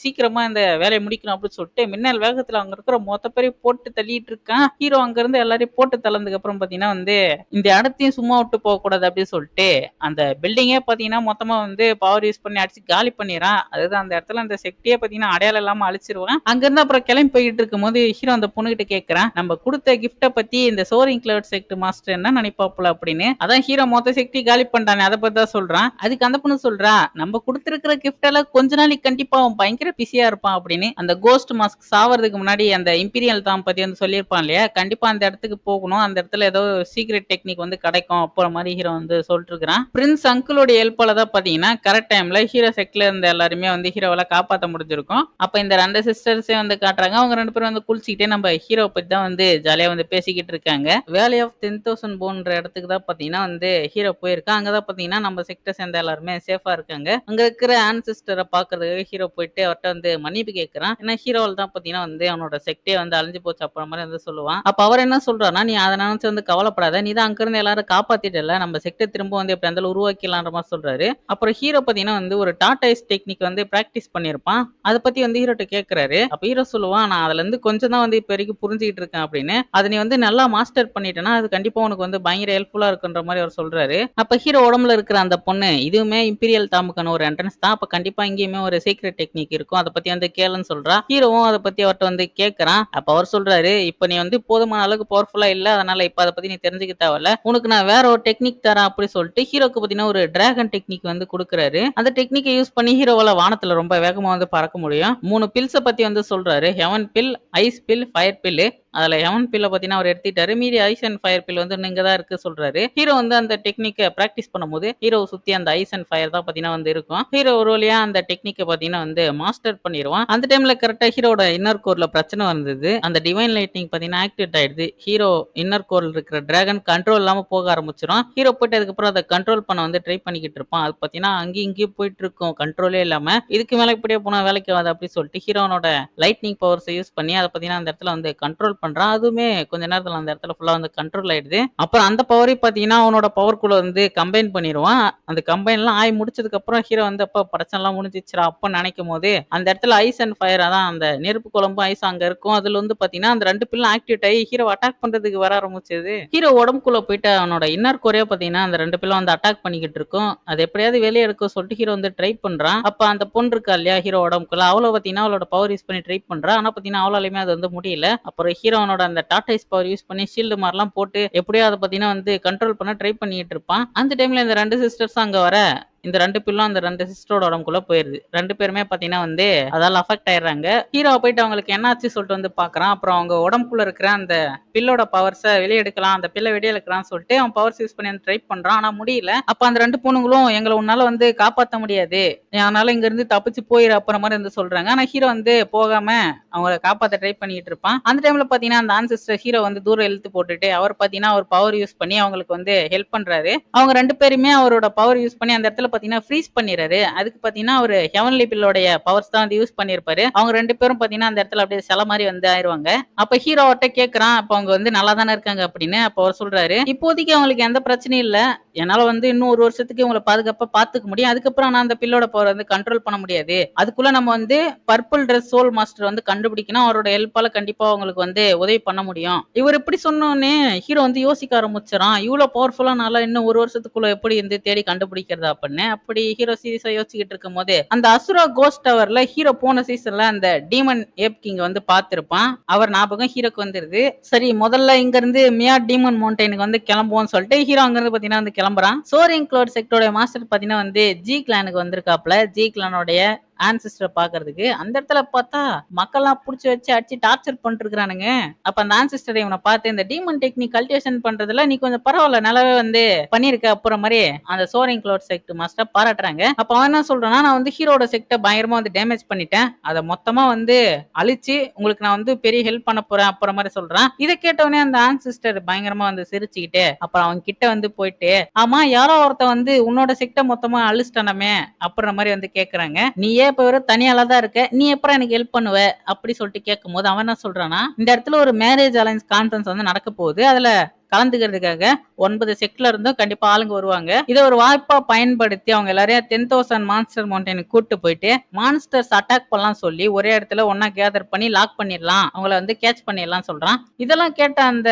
Speaker 1: சீக்கிரமா இந்த வேலையை முடிக்கணும் அப்படின்னு சொல்லிட்டு மின்னல் வேகத்துல அங்க இருக்கிற மொத்த பேரையும் போட்டு தள்ளிட்டு இருக்கான். ஹீரோ அங்க இருந்து எல்லாரையும் போட்டு தள்ளதுக்கு அப்புறம் பார்த்தீங்கன்னா வந்து இந்த இடத்தையும் சும்மா விட்டு போக கூடாது அப்படின்னு சொல்லிட்டு அந்த பில்டிங்கே பார்த்தீங்கன்னா மொத்தமா வந்து பவர் யூஸ் பண்ணி அடிச்சு காலி பண்ணிடுறான். அதாவது அந்த இடத்துல அந்த செக்டியே பார்த்தீங்கன்னா அடையாளம் இல்லாம அழிச்சிருவான். அங்க இருந்து அப்புறம் கிளம்பி போயிட்டு இருக்கும்போது ஹீரோ அந்த பொண்ணுகிட்ட கேட்கறான், நம்ம கொடுத்த கிஃப்ட பத்தி இந்த சோரிங் கிளவுட் செக்ட் மாஸ்டர் என்ன நினைப்பாப்புல அப்படின்னு. அதான் ஹீரோ மொத்த செக்டி காலி பண்ணிட்டானே அதை பத்தி தான் சொல்றான். அதுக்கு அந்த பொண்ணு சொல்றா, நம்ம கொடுத்திருக்கிற கிஃப்ட் எல்லாம் கொஞ்ச நாளைக்கு கண்டிப்பா அவன் பயங்கர பிஸியா இருப்பான் அப்படின்னு. அந்த கோஸ்ட் மாஸ்க் சாவறதுக்கு முன்னாடி அந்த இம்பீரியல் தாம் பத்தி வந்து சொல்லியிருப்பான் இல்லையா, கண்டிப்பா அந்த இடத்துக்கு போகணும், அந்த இடத்துல ஏதோ சீக்ரெட் டெக்னிக் வந்து கிடைக்கும் அப்புற மாதிரி ஹீரோ வந்து சொல்லிட்டு இருக்கிறான். பிரின்ஸ் அங்கிளோட ஹெல்ப்பால தான் பாத்தீங்கன்னா கரெக்ட் டைம்ல ஹீரோ செக்ல இருந்த எல்லாருமே வந்து ஹீரோவால காப்பாற்ற முடிஞ்சிருக்கும். அப்ப இந்த ரெண்டு சிஸ்டர்ஸே வந்து காட்டுறாங்க. அவங்க ரெண்டு பேரும் வந்து குளிச்சுக்கிட்டே நம்ம ஹீரோ பத்தி தான் வந்து ஜாலியா வந்து பேசிக்கிட்டு இருக்காங்க. வேலி ஆஃப் 10,000 போன்ற இடத்துக்கு தான் பாத்தீங்கன்னா வந்து ஹீரோ போயிருக்கான். அங்கதான் பாத்தீங்கன்னா நம்ம செக்டர் சேர்ந்த எல்லாருமே சேஃபா இருக்காங்க. அங்க இருக்கிற ஆன்சிஸ்டரை பாக்குறதுக்காக ஹீரோ போயிட்டு அவர்கிட்ட வந்து மன்னிப்பு கேட்கறான். ஏன்னா ஹீரோவால் தான் பாத்தீங்கன்னா வந்து அவனோட செக்டே வந்து அழிஞ்சு போச்சு அப்புறம் மாதிரி வந்து சொல்லுவான். அப்ப அவர் என்ன சொல்றாருன்னா, நீ அதை நினைச்சு வந்து கவலைப்படாத, நீ தான் அங்க இருந்து எல்லாரும் காப்பாத்திட்டல, நம்ம செக்டர் திரும்ப வந்து எப்படி இருந்தாலும் உருவாக்கிடலான்ற மாதிரி சொல்றாரு. அப்புறம் ஹீரோ பாத்தீங்கன்னா வந்து ஒரு டாடாய்ஸ் டெக்னிக் வந்து பிராக்டிஸ் பண்ணிருப்பான். அதை பத்தி வந்து ஹீரோட்ட கேட்கறாரு. அப்ப ஹீரோ சொல்லுவான், நான் அதுல இருந்து கொஞ்சம் தான் வந்து இப்ப வரைக்கும் புரிஞ்சுக்கிட்டு இருக்கேன் அப்படின்னு. அதை நீ வந்து நல்லா மாஸ்டர் பண்ணிட்டேன்னா அது கண்டிப்பா உனக்கு வந்து பயங்கர ஹெல்ப்ஃபுல்லா இருக்குன்ற மாதிரி அவர் சொல்றாரு. அப்ப ஹீரோ உடம்புல இருக்கிற அந்த பொண்ணு இதுவுமே இம்பீரியல் தாமுக்கான ஒரு என்ட்ரன்ஸ் தான். அப்ப கண்டிப்பா இங்கேயுமே ஒரு சீக்ரெட் டெக்னிக் இருக்கும், அதை பத்தி வந்து கேளுன்னு சொல்றா. ஹீரோவும் அதை பத்தி அவர்கிட்ட வந்து கேட்கறான். அப்ப அவர் சொல்றாரு, இப்ப நீ வந்து போதுமான அளவுக்கு பவர்ஃபுல்லா இல்ல, அதனால இப்ப அதை பத்தி நீ தெரிஞ்சுக்க தேவையில்ல, உனக்கு நான் வேற ஒரு டெக்னிக் தரேன் அப்படி சொல்லிட்டு ஹீரோக்கு பாத்தீங்கன்னா ஒரு டிராகன் டெக்னிக் வந்து கொடுக்குறாரு. அந்த டெக்னிக்கை யூஸ் பண்ணி ஹீரோவால வானத்துல ரொம்ப வேகமா வந்து பறக்க முடியும். 3 பில்ஸை பத்தி வந்து சொல்றாரு. Heaven pill, ice pill, fire pill. அதுல ஹெவன் பில்ல பாத்தீங்கன்னா அவர் எடுத்துட்டாரு. மீதி ஐஸ் அண்ட் ஃபயர் பில் வந்து இங்க தான் இருக்கு சொல்றாரு. ஹீரோ வந்து அந்த டெக்னிக்கை பிராக்டிஸ் பண்ணும்போது ஹீரோ சுத்தி அந்த ஐஸ் அண்ட் ஃபயர் தான் பாத்தீங்கன்னா வந்து இருக்கும். ஹீரோ ஒரு வழியா அந்த டெக்னிக்கை பாத்தீங்கன்னா வந்து மாஸ்டர் பண்ணிடுவான். அந்த டைம்ல கரெக்டா ஹீரோட இன்னர் கோர்ல பிரச்சனை வந்தது. அந்த டிவைன் லைட்னிங் பாத்தீங்கன்னா ஆக்டிவேட் ஆயிடுது. ஹீரோ இன்னர் கோர்ல இருக்கிற டிராகன் கண்ட்ரோல் இல்லாம போக ஆரம்பிச்சிடும். ஹீரோ போயிட்டு அதுக்கப்புறம் அதை கண்ட்ரோல் பண்ண வந்து ட்ரை பண்ணிக்கிட்டு இருப்பான். அது பாத்தீங்கன்னா அங்கேயும் இங்கேயும் போயிட்டு இருக்கும், கண்ட்ரோலே இல்லாம. இதுக்கு மேல இப்படியே போனா வேலைக்கு ஆகாது அப்படி சொல்லிட்டு ஹீரோனோட லைட்னிங் பவர்ஸ் யூஸ் பண்ணி அதை பாத்தீங்கன்னா அந்த இடத்துல வந்து கண்ட்ரோல் பண்றான். அதுவுமே கொஞ்ச நேரத்துல அந்த இடத்துல ஃபுல்லா வந்து கண்ட்ரோல் ஆயிடுது. அப்புறம் அந்த பவரை பாத்தீங்கன்னா அவனோட பவர்க்குள்ள வந்து கம்பைன் பண்ணிடுவான். அந்த கம்பைன் எல்லாம் ஆகி முடிச்சதுக்கு அப்புறம் ஹீரோ வந்து அப்ப பிரச்சனை எல்லாம் முடிஞ்சிச்சுரா அப்ப நினைக்கும் போது அந்த இடத்துல ஐஸ் அண்ட் ஃபயர், அதான் அந்த நெருப்பு குழம்பு ஐஸ் அங்க இருக்கும். அதுல வந்து பாத்தீங்கன்னா அந்த ரெண்டு பில்லும் ஆக்டிவேட் ஆகி ஹீரோ அட்டாக் பண்றதுக்கு வர ஆரம்பிச்சது. ஹீரோ உடம்புக்குள்ள போயிட்டு அவனோட இன்னர் கோரையா பாத்தீங்கன்னா அந்த ரெண்டு பில்லும் வந்து அட்டாக் பண்ணிக்கிட்டு இருக்கும். அது எப்படியாவது வெளியே எடுக்க சொல்லிட்டு ஹீரோ வந்து ட்ரை பண்றான். அப்ப அந்த பொண்ணு இருக்கா இல்லையா ஹீரோ உடம்புக்குள்ள, அவளை பாத்தீங்கன்னா அவளோட பவர் யூஸ் பண்ணி ட்ரை பண்றா. ஆனா பாத்தீங்கன்னா அவளாலுமே அது வந்து முடியல. அப்புறம் ஹீரோனோட அந்த டாடாய்ஸ் பவர் யூஸ் பண்ணி ஷீல்டு மாதிரிலாம் போட்டு எப்படியோ அதை பாத்தீங்கன்னா வந்து கண்ட்ரோல் பண்ண ட்ரை பண்ணிட்டு இருப்பான். அந்த டைம்ல இந்த ரெண்டு சிஸ்டர்ஸ் அங்க வர இந்த ரெண்டு பில்லும் அந்த ரெண்டு சிஸ்டரோட உடம்புக்குள்ள போயிருது. ரெண்டு பேருமே பாத்தீங்கன்னா வந்து அதால அஃபெக்ட் ஆயிடுறாங்க. ஹீரோ போயிட்டு அவங்களுக்கு என்னாச்சு சொல்லிட்டு வந்து பாக்குறான். அப்புறம் அவங்க உடம்புக்குள்ள இருக்கிற அந்த பில்லோட பவர்ஸை வெளியே எடுக்கலாம், அந்த பில்லை வெளியே எடுக்கலாம்னு சொல்லிட்டு அவன் பவர்ஸ் யூஸ் பண்ணி ட்ரை பண்றான். ஆனா முடியல. அப்ப அந்த ரெண்டு பொண்ணுங்களும் எங்களை உன்னால வந்து காப்பாற்ற முடியாது, அதனால இங்க இருந்து தப்பிச்சு போயிரு அப்புறம் மாதிரி வந்து சொல்றாங்க. ஆனா ஹீரோ வந்து போகாம அவங்களை காப்பாற்ற ட்ரை பண்ணிட்டு இருப்பான். அந்த டைம்ல பாத்தீங்கன்னா அந்த ஆன்சிஸ்டர் ஹீரோ வந்து தூரம் இழுத்து போட்டுட்டு அவர் பாத்தீங்கன்னா அவர் பவர் யூஸ் பண்ணி அவங்களுக்கு வந்து ஹெல்ப் பண்றாரு. அவங்க ரெண்டு பேருமே அவரோட பவர் யூஸ் பண்ணி அந்த இடத்துல பாத்தீங்கன்னா ஃப்ரீஸ் பண்ணிடுறாரு. அதுக்கு பாத்தீங்கன்னா ஒரு ஹெவன்லி பில்லோடைய பவர்ஸ் தான் வந்து யூஸ் பண்ணிருப்பாரு. அவங்க 2 பேரும் பாத்தீங்கன்னா அந்த இடத்துல அப்படியே சில மாதிரி வந்து ஆயிருவாங்க. அப்ப ஹீரோ அவர்ட்ட கேக்குறான், அப்ப அவங்க வந்து நல்லா தானே இருக்காங்க அப்படின்னு. அப்ப அவர் சொல்றாரு, இப்போதைக்கு அவங்களுக்கு எந்த பிரச்சனையும் இல்ல. என்னால வந்து இன்னும் 1 வருஷத்துக்கு உங்கள பாதுகாப்பா பாத்துக்க முடியும். அதுக்கப்புறம் நான் அந்த பில்லோட பவர் வந்து கண்ட்ரோல் பண்ண முடியாது. அதுக்குள்ள நம்ம வந்து பர்பிள் ட்ரெஸ் சோல் மாஸ்டர் வந்து கண்டுபிடிக்கணும். அவரோட ஹெல்ப்பால கண்டிப்பா உங்களுக்கு வந்து உதவி பண்ண முடியும். இவர் இப்படி சொன்னோனே ஹீரோ வந்து யோசிக்க ஆரம்பிச்சுறான். இவ்ளோ பவர்ஃபுல்லானால இன்னும் 1 வருஷத்துக்குள்ள எப்படி வந்து தேடி கண்டுபிடிக்கிறதா அப்படின்னு. அப்படி ஹீரோ சீரியஸா யோசிச்சுக்கிட்டு இருக்கும்போது, அந்த அசுரா கோஸ்ட் டவர்ல ஹீரோ போன சீசன்ல அந்த டீமன் ஏப் கிங் வந்து பார்த்திருப்பான். அவர் ஞாபகம் ஹீரோக்கு வந்துருது. சரி முதல்ல இங்க இருந்து மியா டீமன் மவுண்டனுக்கு வந்து கிளம்புவோம்னு சொல்லிட்டு ஹீரோ அங்க இருந்து பாத்தீங்கன்னா வந்து கிளம்புறான். சோரிங் கிளவுட் செக்டோட மாஸ்டர் பாத்தீங்கன்னா வந்து ஜி கிளானுக்கு வந்திருக்காப்ல. ஜி கிளானோடைய ஆன்சிஸ்டர் பாக்குறதுக்கு. அந்த இடத்துல பார்த்தா மக்கள்லாம் புடிச்சு வச்சு அடிச்சு டார்ச்சர் பண்ணிட்டு இருக்கானுங்க. அப்ப அந்த ஆன்சிஸ்டர் இவனை பார்த்து இந்த டீமன் டெக்னிக் கல்டிவேஷன் பண்றதுல நீ கொஞ்சம் பரவாயில்ல நல்லாவே வந்து பண்ணிருக்க அப்புறம் மாதிரி அந்த சோரிங் கிளவுட் செக்ட் மாஸ்டர் பாராட்டுறாங்க. அப்ப அவன் என்ன சொல்றான்னா, நான் வந்து ஹீரோட செக்ட பயங்கரமா வந்து டேமேஜ் பண்ணிட்டேன். அதை மொத்தமா வந்து அழிச்சு உங்களுக்கு நான் வந்து பெரிய ஹெல்ப் பண்ண போறேன் அப்புறம் மாதிரி சொல்றான். இதை கேட்டவனே அந்த ஆன்சிஸ்டர் பயங்கரமா வந்து சிரிச்சுக்கிட்டு அப்புறம் அவன் கிட்ட வந்து போயிட்டு, ஆமா யாரோ ஒருத்த வந்து உன்னோட செக்ட மொத்தமா அழிச்சிட்டானமே அப்புறம் மாதிரி வந்து கேக்குறாங்க. நீயே இப்ப வெறும் தனியால தான் இருக்க. நீ எப்பறம் எனக்கு ஹெல்ப் பண்ணுவ அப்படி சொல்லிட்டு கேட்கும்போது அவன் என்ன சொல்றானா, இந்த இடத்துல ஒரு மேரேஜ் அலைன்ஸ் கான்ஃபரன்ஸ் வந்து நடக்க போகுது. அதுல கலந்துக்கிறதுக்காக 9 செக்ல இருந்தும் கண்டிப்பா ஆளுங்க வருவாங்க. இதை ஒரு வாய்ப்பா பயன்படுத்தி அவங்க எல்லாரையும் 10,000 மான்ஸ்டர் மவுண்டனுக்கு கூட்டு போயிட்டு மான்ஸ்டர்ஸ் அட்டாக் பண்ணலாம் சொல்லி ஒரே இடத்துல ஒன்னா கேதர் பண்ணி லாக் பண்ணிடலாம். அவங்கள வந்து கேட்ச் பண்ணிடலாம் சொல்றான். இதெல்லாம் கேட்ட அந்த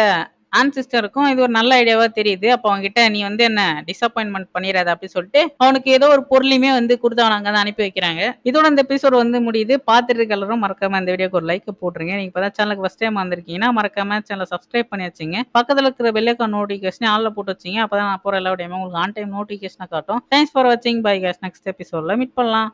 Speaker 1: ஆன்சிஸ்டருக்கும் இது ஒரு நல்ல ஐடியாவா தெரியுது. அப்ப அவன்கிட்ட நீ வந்து என்ன டிசப்பாயின்மெண்ட் பண்ணிடாத அப்படின்னு சொல்லிட்டு அவனுக்கு ஏதோ ஒரு பொருளையுமே வந்து கொடுத்து அவனை அங்க அனுப்பி வைக்கிறாங்க. இதோட இந்த எபிசோட் வந்து முடியுது. பார்த்துட்டு இருக்க எல்லாரும் மறக்காம இந்த வீடியோக்கு ஒரு லைக் போட்டுருங்க. நீங்க இப்பதான் சேனலுக்கு ஃபர்ஸ்ட் டைம் வந்திருக்கீங்கன்னா மறக்காம சேனலை சப்ஸ்கிரைப் பண்ணி வச்சுங்க. பக்கத்துல இருக்கிற பெல் ஐகான் நோட்டிஃபிகேஷன் ஆல்ல போட்டு வச்சுங்க. அப்பதான் நான் போற எல்லா வீடியோமே உங்களுக்கு ஆன் டைம் நோட்டிஃபிகேஷனை காட்டும். தேங்க்ஸ் ஃபார் வாட்சிங். Bye guys. நெக்ஸ்ட் எபிசோட்ல மீட் பண்ணலாம்.